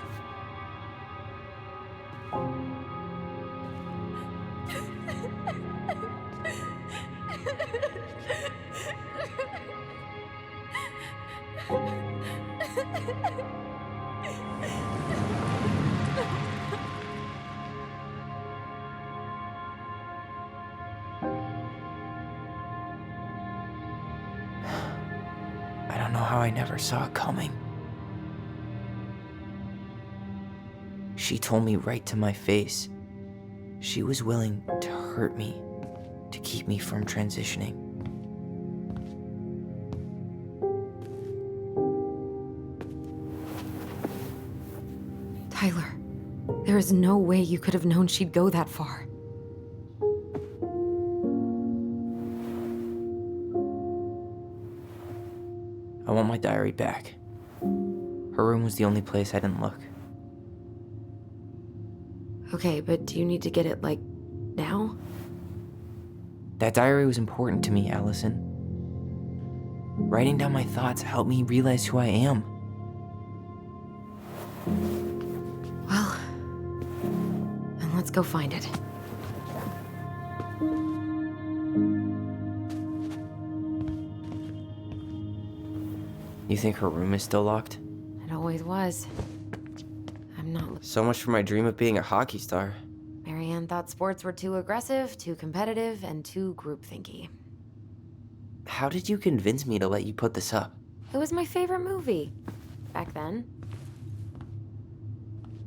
I don't know how I never saw it coming. She told me right to my face. She was willing to hurt me, to keep me from transitioning. Tyler, there is no way you could have known she'd go that far. I want my diary back. Her room was the only place I didn't look. Okay, but do you need to get it, like, now? That diary was important to me, Alyson. Writing down my thoughts helped me realize who I am. Well, then let's go find it. You think her room is still locked? It always was. I'm not... So much for my dream of being a hockey star. Marianne thought sports were too aggressive, too competitive, and too groupthinky. How did you convince me to let you put this up? It was my favorite movie. Back then.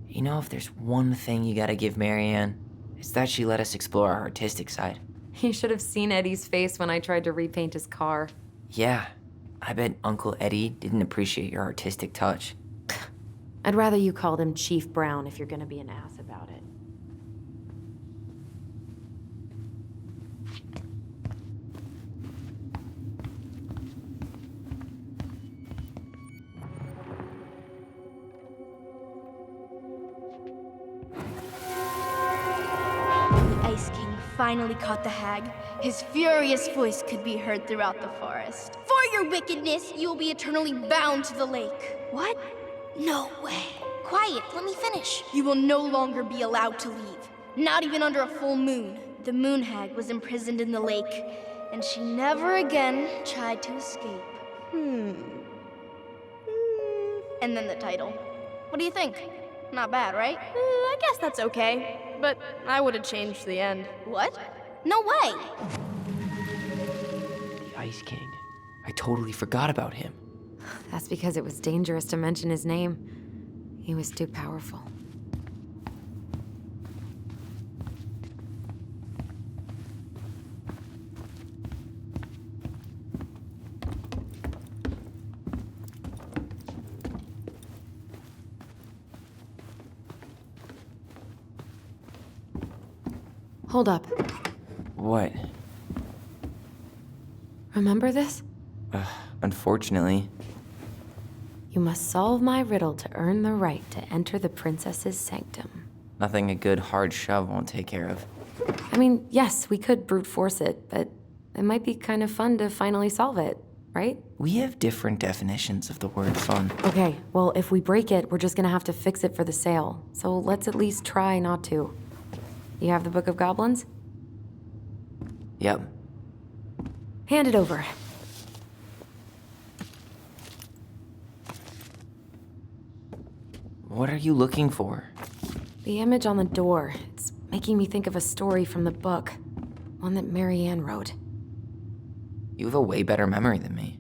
You know, if there's one thing you gotta give Marianne, it's that she let us explore our artistic side. You should have seen Eddie's face when I tried to repaint his car. Yeah, I bet Uncle Eddie didn't appreciate your artistic touch. I'd rather you called him Chief Brown if you're gonna be an ass about it. The Ice King finally caught the hag. His furious voice could be heard throughout the forest. For your wickedness, you will be eternally bound to the lake. What? No way. Quiet, let me finish. You will no longer be allowed to leave. Not even under a full moon. The moon hag was imprisoned in the lake, and she never again tried to escape. And then the title. What do you think? Not bad, right? I guess that's okay. But I would have changed the end. What? No way! The Ice King. I totally forgot about him. That's because it was dangerous to mention his name. He was too powerful. Hold up. What? Remember this? Unfortunately. You must solve my riddle to earn the right to enter the princess's sanctum. Nothing a good hard shove won't take care of. I mean, yes, we could brute force it, but it might be kind of fun to finally solve it, right? We have different definitions of the word fun. Okay, well, if we break it, we're just gonna have to fix it for the sale. So let's at least try not to. You have the Book of Goblins? Yep. Hand it over. What are you looking for? The image on the door. It's making me think of a story from the book. One that Marianne wrote. You have a way better memory than me.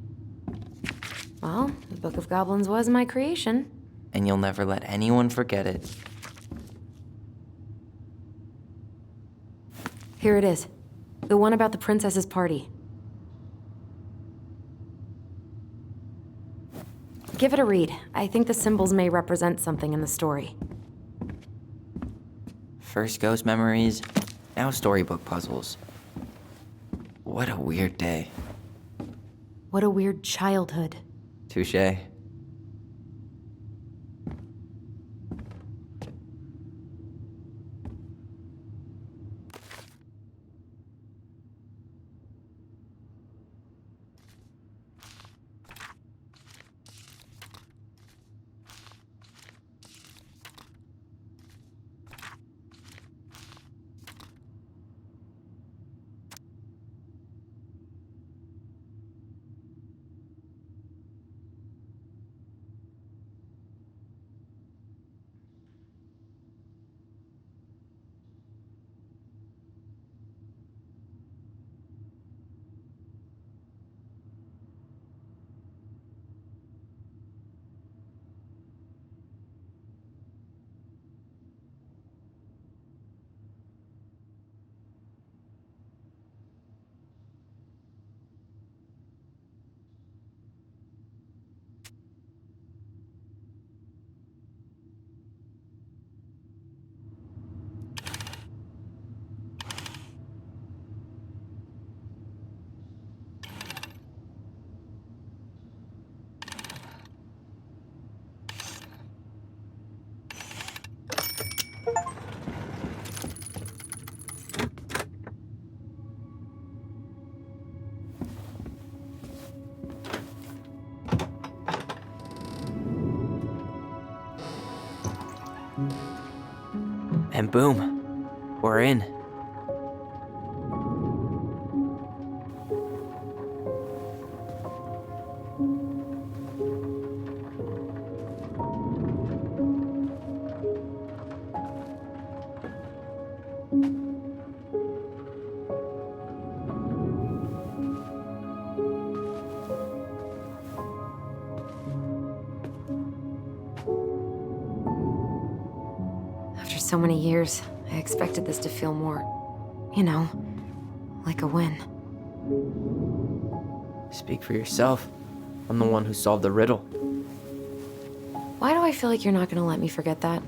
Well, the Book of Goblins was my creation. And you'll never let anyone forget it. Here it is. The one about the princess's party. Give it a read. I think the symbols may represent something in the story. First ghost memories, now storybook puzzles. What a weird day. What a weird childhood. Touché. And boom, we're in. After so many years, I expected this to feel more, you know, like a win. Speak for yourself. I'm the one who solved the riddle. Why do I feel like you're not gonna let me forget that?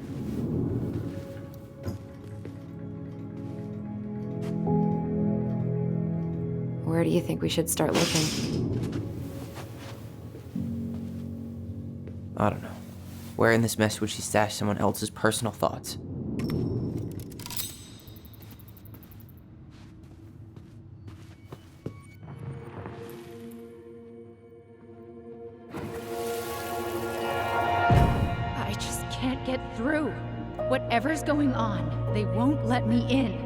Where do you think we should start looking? I don't know. Where in this mess would she stash someone else's personal thoughts? I just can't get through. Whatever's going on, they won't let me in.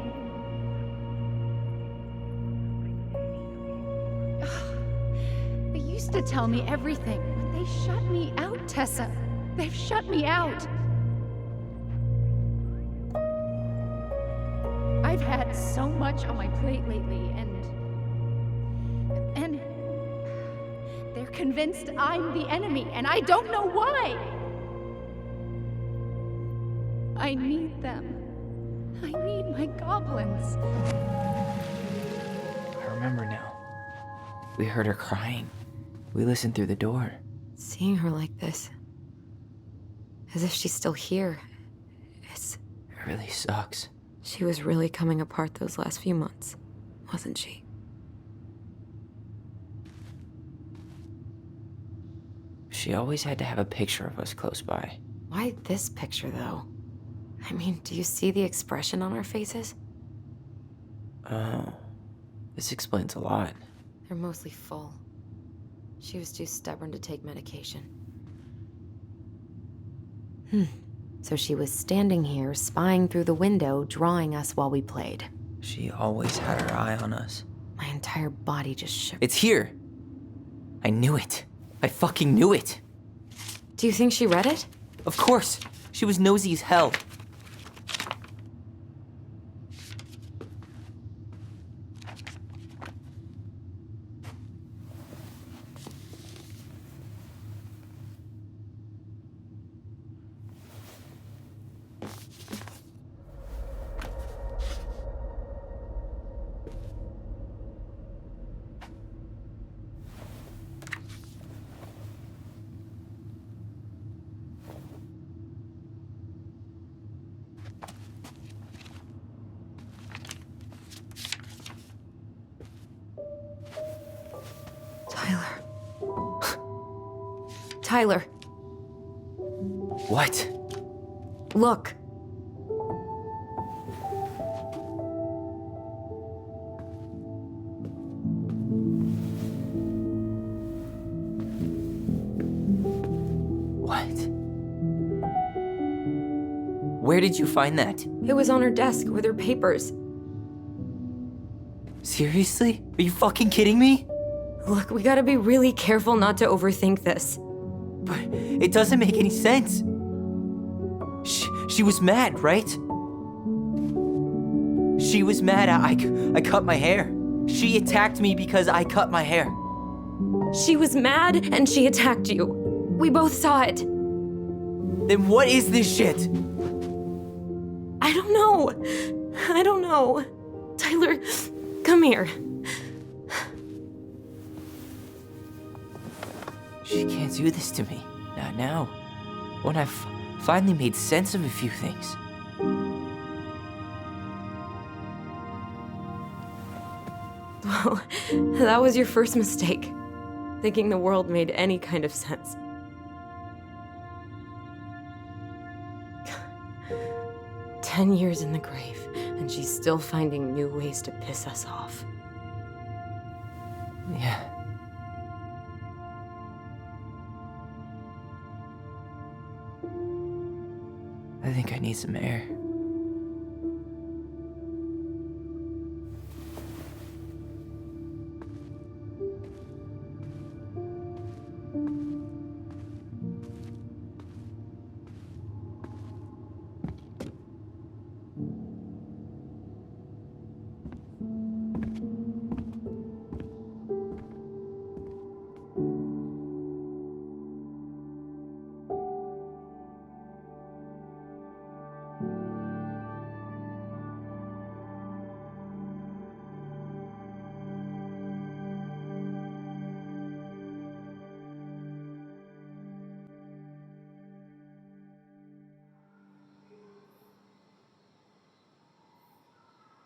They used to tell me everything, but they shut me out, Tessa. They've shut me out. I've had so much on my plate lately, and they're convinced I'm the enemy, and I don't know why. I need them. I need my goblins. I remember now. We heard her crying. We listened through the door. Seeing her like this, as if she's still here, It really sucks. she was really coming apart those last few months, wasn't she? She always had to have a picture of us close by. Why this picture, though? I mean, do you see the expression on our faces? Oh, this explains a lot. They're mostly full. She was too stubborn to take medication. So she was standing here, spying through the window, drawing us while we played. She always had her eye on us. My entire body just shook. It's here! I knew it. I fucking knew it! Do you think she read it? Of course! She was nosy as hell. Tyler, What? look. What? Where did you find that? It was on her desk with her papers. Seriously? Are you fucking kidding me? Look, we gotta be really careful not to overthink this. But it doesn't make any sense. She was mad, right? She was mad I cut my hair. She attacked me because I cut my hair. She was mad and she attacked you. We both saw it. Then what is this shit? I don't know. I don't know. Tyler, come here. She can't do this to me. Not now. When I've finally made sense of a few things. Well, that was your first mistake. Thinking the world made any kind of sense. "10 years in the grave, and she's still finding new ways to piss us off." Yeah. I think I need some air.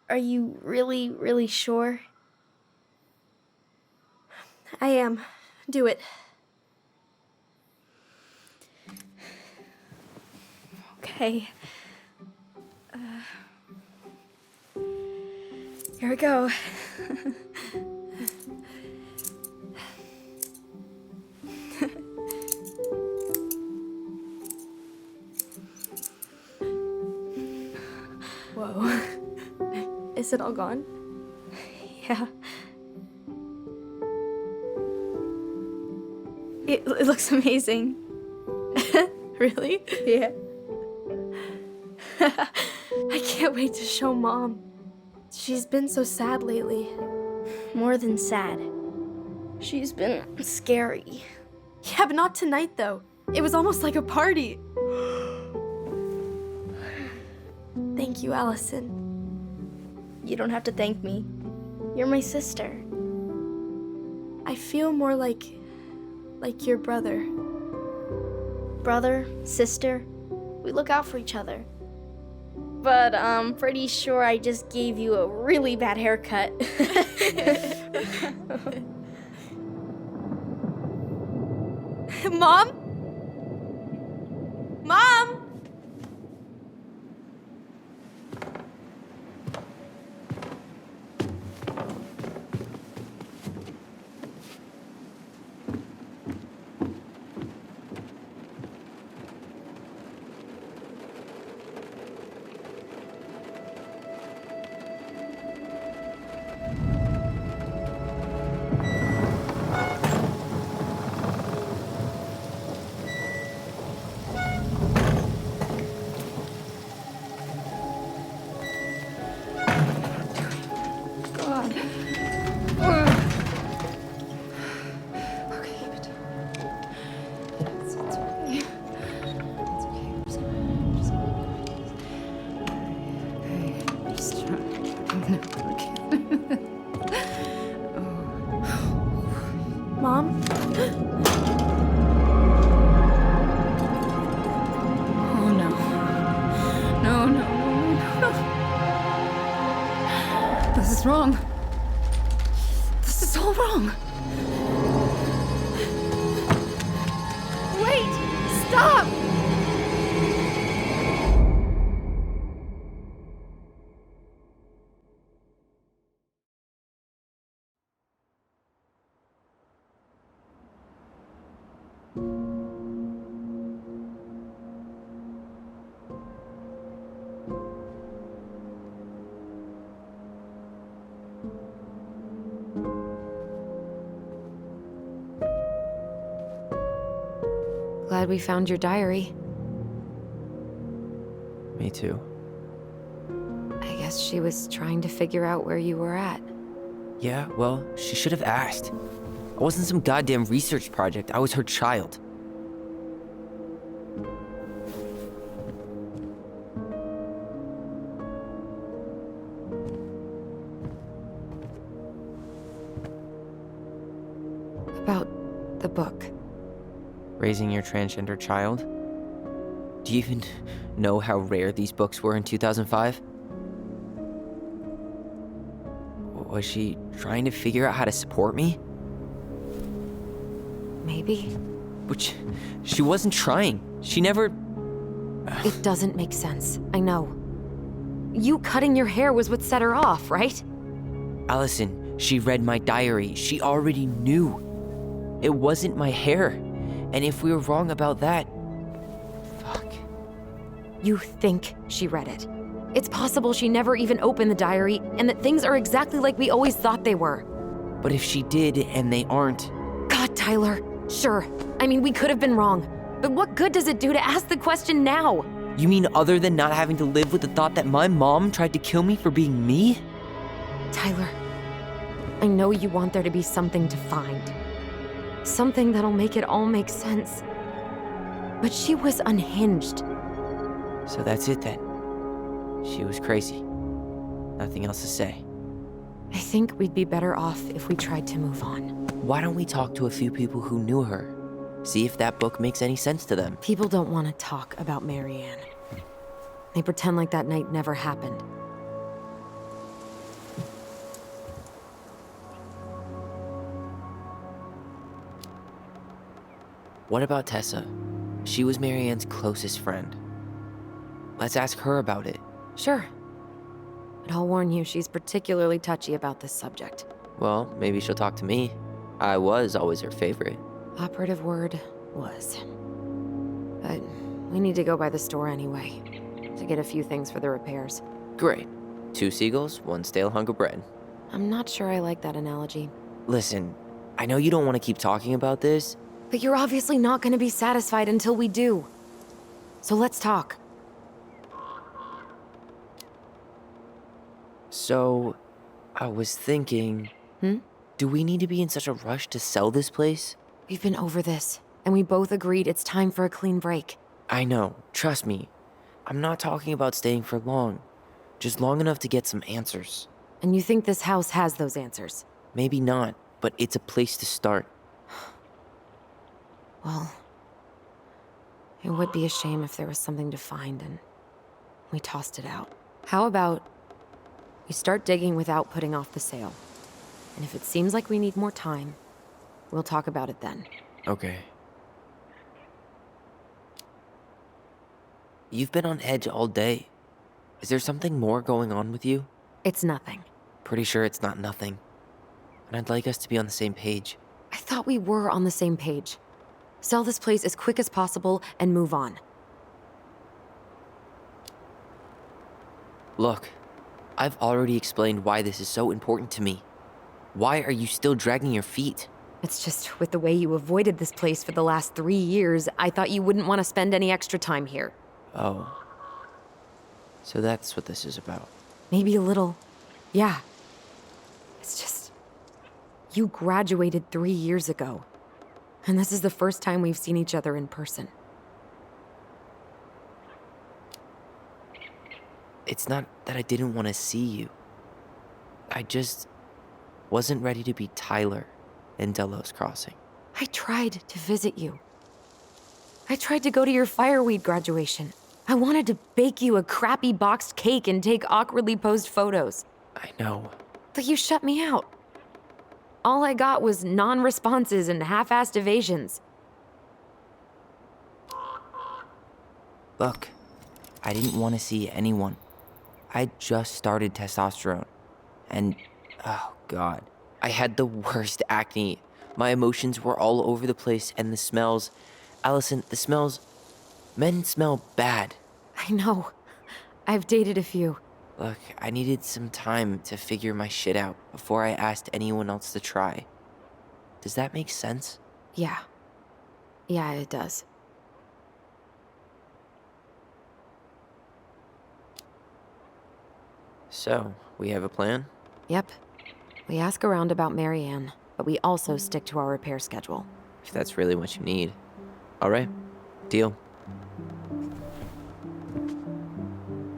Are you really, really sure? I am. Do it. Okay. Here we go. Whoa. Is it all gone? Yeah. It looks amazing. Really? Yeah. I can't wait to show Mom. She's been so sad lately. More than sad. She's been scary. Yeah, but not tonight, though. It was almost like a party. Thank you, Alyson. You don't have to thank me. You're my sister. I feel more like your brother. Brother, sister, we look out for each other. But I'm pretty sure I just gave you a really bad haircut. Mom? Mom? Mom? Oh no. No, no, no, no. This is wrong. This is all wrong. Stop! Glad we found your diary. Me too. I guess she was trying to figure out where you were at. Yeah, well, she should have asked. I wasn't some goddamn research project. I was her child. About the book. Raising your transgender child? Do you even know how rare these books were in 2005? Was she trying to figure out how to support me? Maybe. Which, she wasn't trying. She never... It doesn't make sense. I know. You cutting your hair was what set her off, right? Alyson, she read my diary. She already knew. It wasn't my hair. And if we were wrong about that... Fuck. You think she read it. It's possible she never even opened the diary, and that things are exactly like we always thought they were. But if she did, and they aren't... God, Tyler. Sure. I mean, we could have been wrong. But what good does it do to ask the question now? You mean other than not having to live with the thought that my mom tried to kill me for being me? Tyler, I know you want there to be something to find. Something that'll make it all make sense. But she was unhinged. So that's it then. She was crazy. Nothing else to say. I think we'd be better off if we tried to move on. Why don't we talk to a few people who knew her? See if that book makes any sense to them. People don't want to talk about Marianne. They pretend like that night never happened. What about Tessa? She was Marianne's closest friend. Let's ask her about it. Sure. But I'll warn you, she's particularly touchy about this subject. Well, maybe she'll talk to me. I was always her favorite. Operative word was. But we need to go by the store anyway, to get a few things for the repairs. Great. 2 seagulls, 1 stale hunk of bread. I'm not sure I like that analogy. Listen, I know you don't want to keep talking about this. But you're obviously not going to be satisfied until we do. So let's talk. So, I was thinking... Do we need to be in such a rush to sell this place? We've been over this, and we both agreed it's time for a clean break. I know, trust me. I'm not talking about staying for long. Just long enough to get some answers. And you think this house has those answers? Maybe not, but it's a place to start. Well, it would be a shame if there was something to find and we tossed it out. How about we start digging without putting off the sale? And if it seems like we need more time, we'll talk about it then. Okay. You've been on edge all day. Is there something more going on with you? It's nothing. Pretty sure it's not nothing. And I'd like us to be on the same page. I thought we were on the same page. Sell this place as quick as possible and move on. Look, I've already explained why this is so important to me. Why are you still dragging your feet? It's just with the way you avoided this place for the last 3 years, I thought you wouldn't want to spend any extra time here. Oh. So that's what this is about. Maybe a little. Yeah. It's just... You graduated 3 years ago. And this is the first time we've seen each other in person. It's not that I didn't want to see you. I just wasn't ready to be Tyler in Delos Crossing. I tried to visit you. I tried to go to your fireweed graduation. I wanted to bake you a crappy boxed cake and take awkwardly posed photos. I know. But you shut me out. All I got was non-responses and half-assed evasions. Look, I didn't want to see anyone. I just started testosterone. And, oh God, I had the worst acne. My emotions were all over the place, and the smells. Alyson, the smells. Men smell bad. I know. I've dated a few. Look, I needed some time to figure my shit out before I asked anyone else to try. Does that make sense? Yeah. Yeah, it does. So, we have a plan? Yep. We ask around about Marianne, but we also stick to our repair schedule. If that's really what you need. Alright, deal.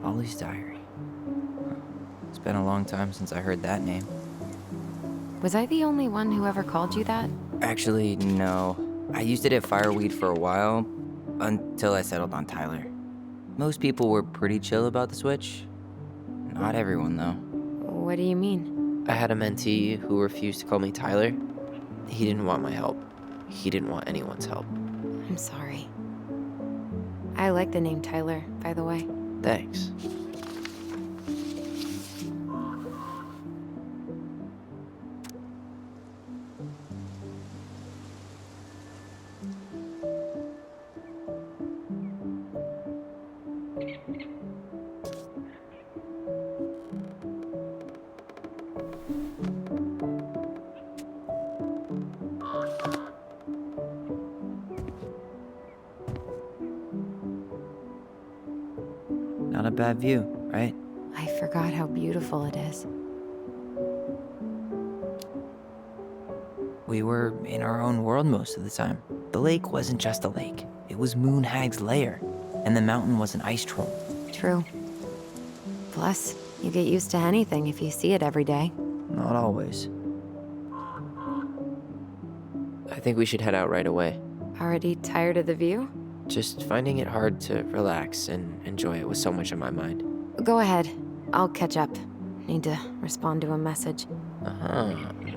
Ollie's diary. It's been a long time since I heard that name. Was I the only one who ever called you that? Actually, no. I used it at Fireweed for a while, until I settled on Tyler. Most people were pretty chill about the switch. Not everyone, though. What do you mean? I had a mentee who refused to call me Tyler. He didn't want my help. He didn't want anyone's help. I'm sorry. I like the name Tyler, by the way. Thanks. Not a bad view, right? I forgot how beautiful it is. We were in our own world most of the time. The lake wasn't just a lake. It was Moonhag's lair, and the mountain was an ice troll. True. Plus, you get used to anything if you see it every day. Not always. I think we should head out right away. Already tired of the view? Just finding it hard to relax and enjoy it with so much on my mind. Go ahead. I'll catch up. Need to respond to a message. Uh-huh.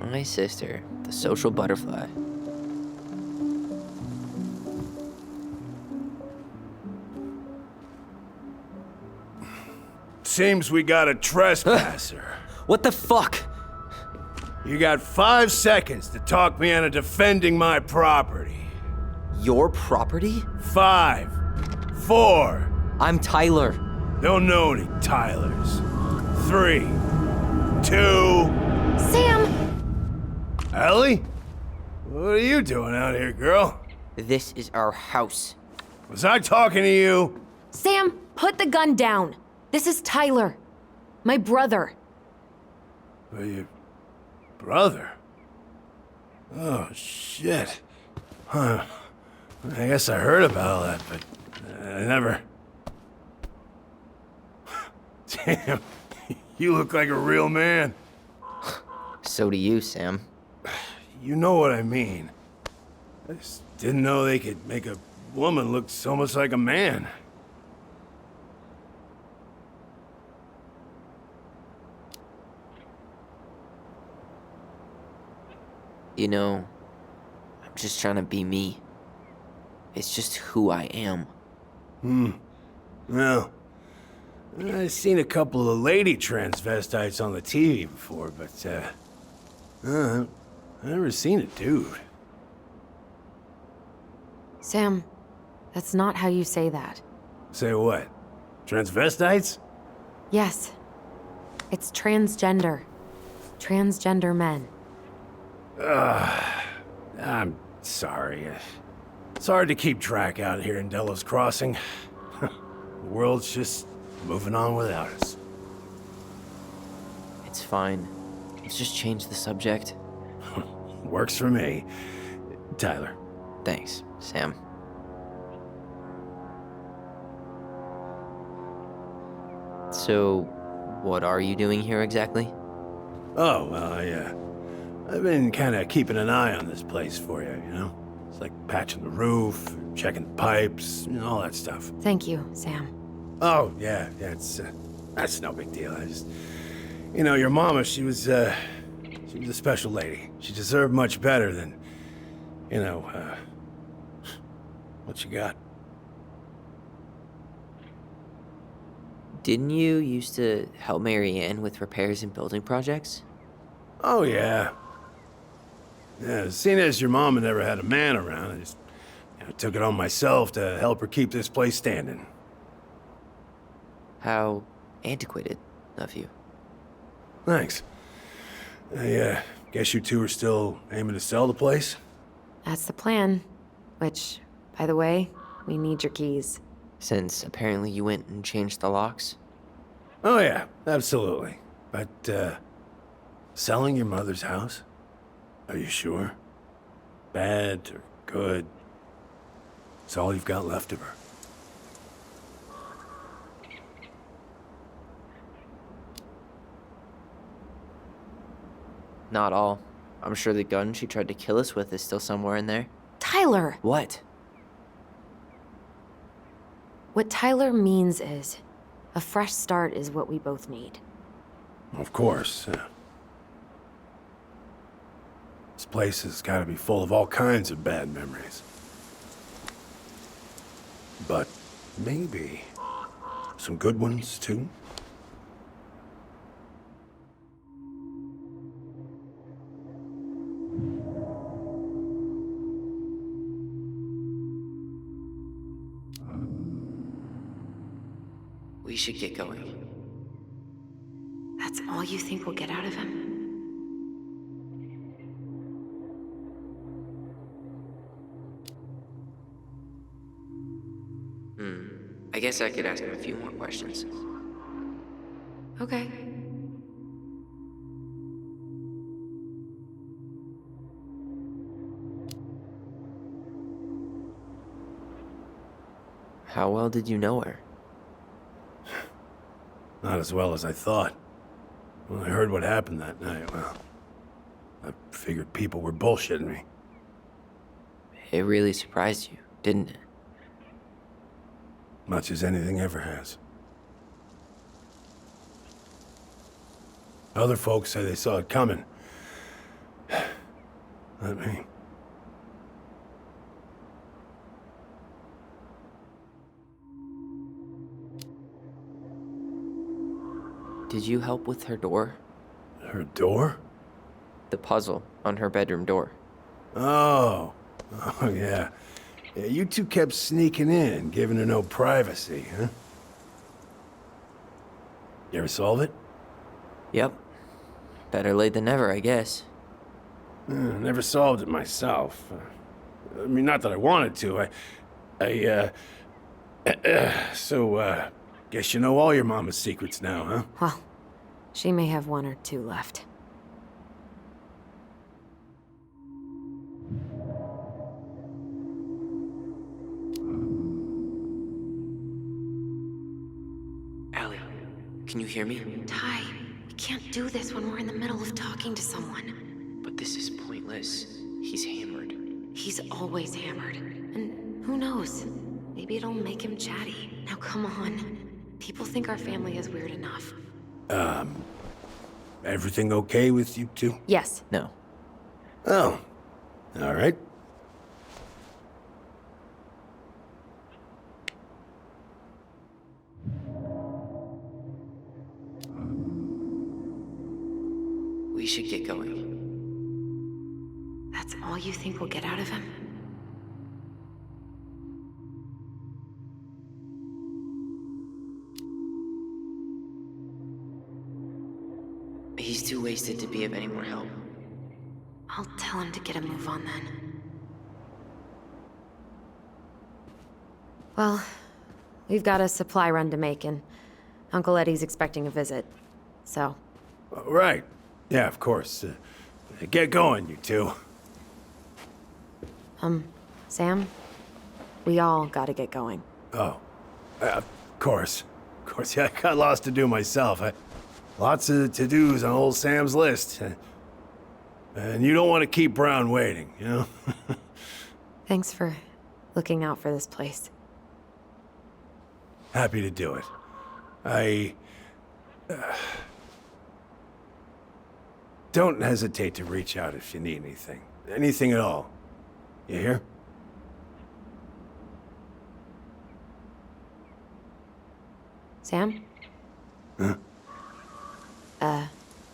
My sister, the social butterfly. Seems we got a trespasser. What the fuck? You got 5 seconds to talk me into defending my property. Your property? 5, 4. I'm Tyler. Don't know any Tylers. 3, 2. Sam! Ellie? What are you doing out here, girl? This is our house. Was I talking to you? Sam, put the gun down. This is Tyler. My brother. Your brother? Oh, shit. Huh. I guess I heard about all that, but I never... Damn, you look like a real man. So do you, Sam. You know what I mean. I just didn't know they could make a woman look so much like a man. You know, I'm just trying to be me. It's just who I am. Well, I've seen a couple of lady transvestites on the TV before, but, I've never seen a dude. Sam, that's not how you say that. Say what? Transvestites? Yes. It's transgender. Transgender men. I'm sorry. It's hard to keep track out here in Delos Crossing. The world's just moving on without us. It's fine. Let's just change the subject. Works for me. Tyler. Thanks, Sam. So, what are you doing here exactly? Oh, well, I've been kind of keeping an eye on this place for you, you know? It's like patching the roof, checking the pipes, and all that stuff. Thank you, Sam. Oh, yeah, that's no big deal. I just, you know, your mama, she was a special lady. She deserved much better than, you know, what you got. Didn't you used to help Mary Ann with repairs and building projects? Oh, yeah. Yeah, seeing as your mama never had a man around, I just took it on myself to help her keep this place standing. How antiquated of you. Thanks. I guess you two are still aiming to sell the place? That's the plan. Which, by the way, we need your keys. Since apparently you went and changed the locks? Oh, yeah, absolutely. But, selling your mother's house? Are you sure? Bad or good? It's all you've got left of her. Not all. I'm sure the gun she tried to kill us with is still somewhere in there. Tyler! What? What Tyler means is, a fresh start is what we both need. Of course. This place has got to be full of all kinds of bad memories. But maybe some good ones, too? We should get going. That's all you think we'll get out of him? I guess I could ask him a few more questions. Okay. How well did you know her? Not as well as I thought. When I heard what happened that night, well, I figured people were bullshitting me. It really surprised you, didn't it? Much as anything ever has. Other folks say they saw it coming. Not me. Did you help with her door? Her door? The puzzle on her bedroom door. Oh. Oh, yeah. Yeah, you two kept sneaking in, giving her no privacy, huh? You ever solve it? Yep. Better late than never, I guess. Never solved it myself. I mean, not that I wanted to. So, guess you know all your mama's secrets now, huh? Well, she may have one or two left. Allie, can you hear me? Ty, we can't do this when we're in the middle of talking to someone. But this is pointless. He's hammered. He's always hammered. And who knows? Maybe it'll make him chatty. Now come on. People think our family is weird enough. Everything okay with you two? Yes. No. Oh. All right. We should get going. That's all you think we'll get out of him? He's too wasted to be of any more help. I'll tell him to get a move on then. Well, we've got a supply run to make, and Uncle Eddie's expecting a visit. So. Right. Yeah, of course. Get going, you two. Sam? We all gotta get going. Oh. Of course. Of course, yeah, I got lots to do myself. Lots of to-dos on old Sam's list. And you don't want to keep Brown waiting, you know? Thanks for looking out for this place. Happy to do it. Don't hesitate to reach out if you need anything. Anything at all. You hear? Sam?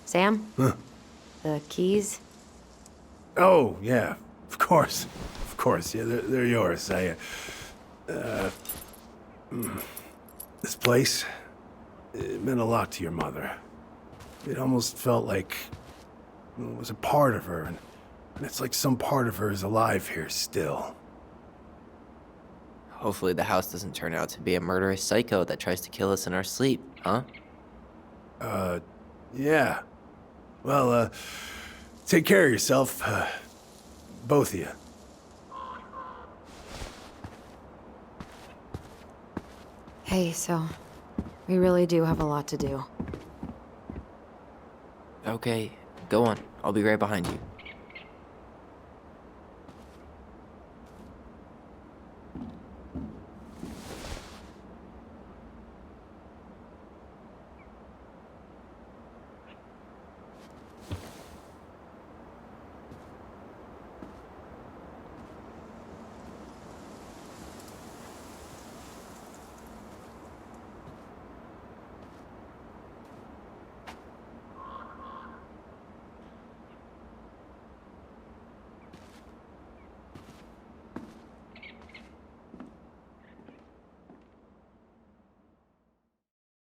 Sam? Huh? The keys? Oh, yeah, of course. Of course, yeah, they're yours. This place, it meant a lot to your mother. It almost felt like it was a part of her, and it's like some part of her is alive here still. Hopefully the house doesn't turn out to be a murderous psycho that tries to kill us in our sleep, huh? Yeah. Well, take care of yourself, both of you. Hey, so we really do have a lot to do. Okay, go on. I'll be right behind you.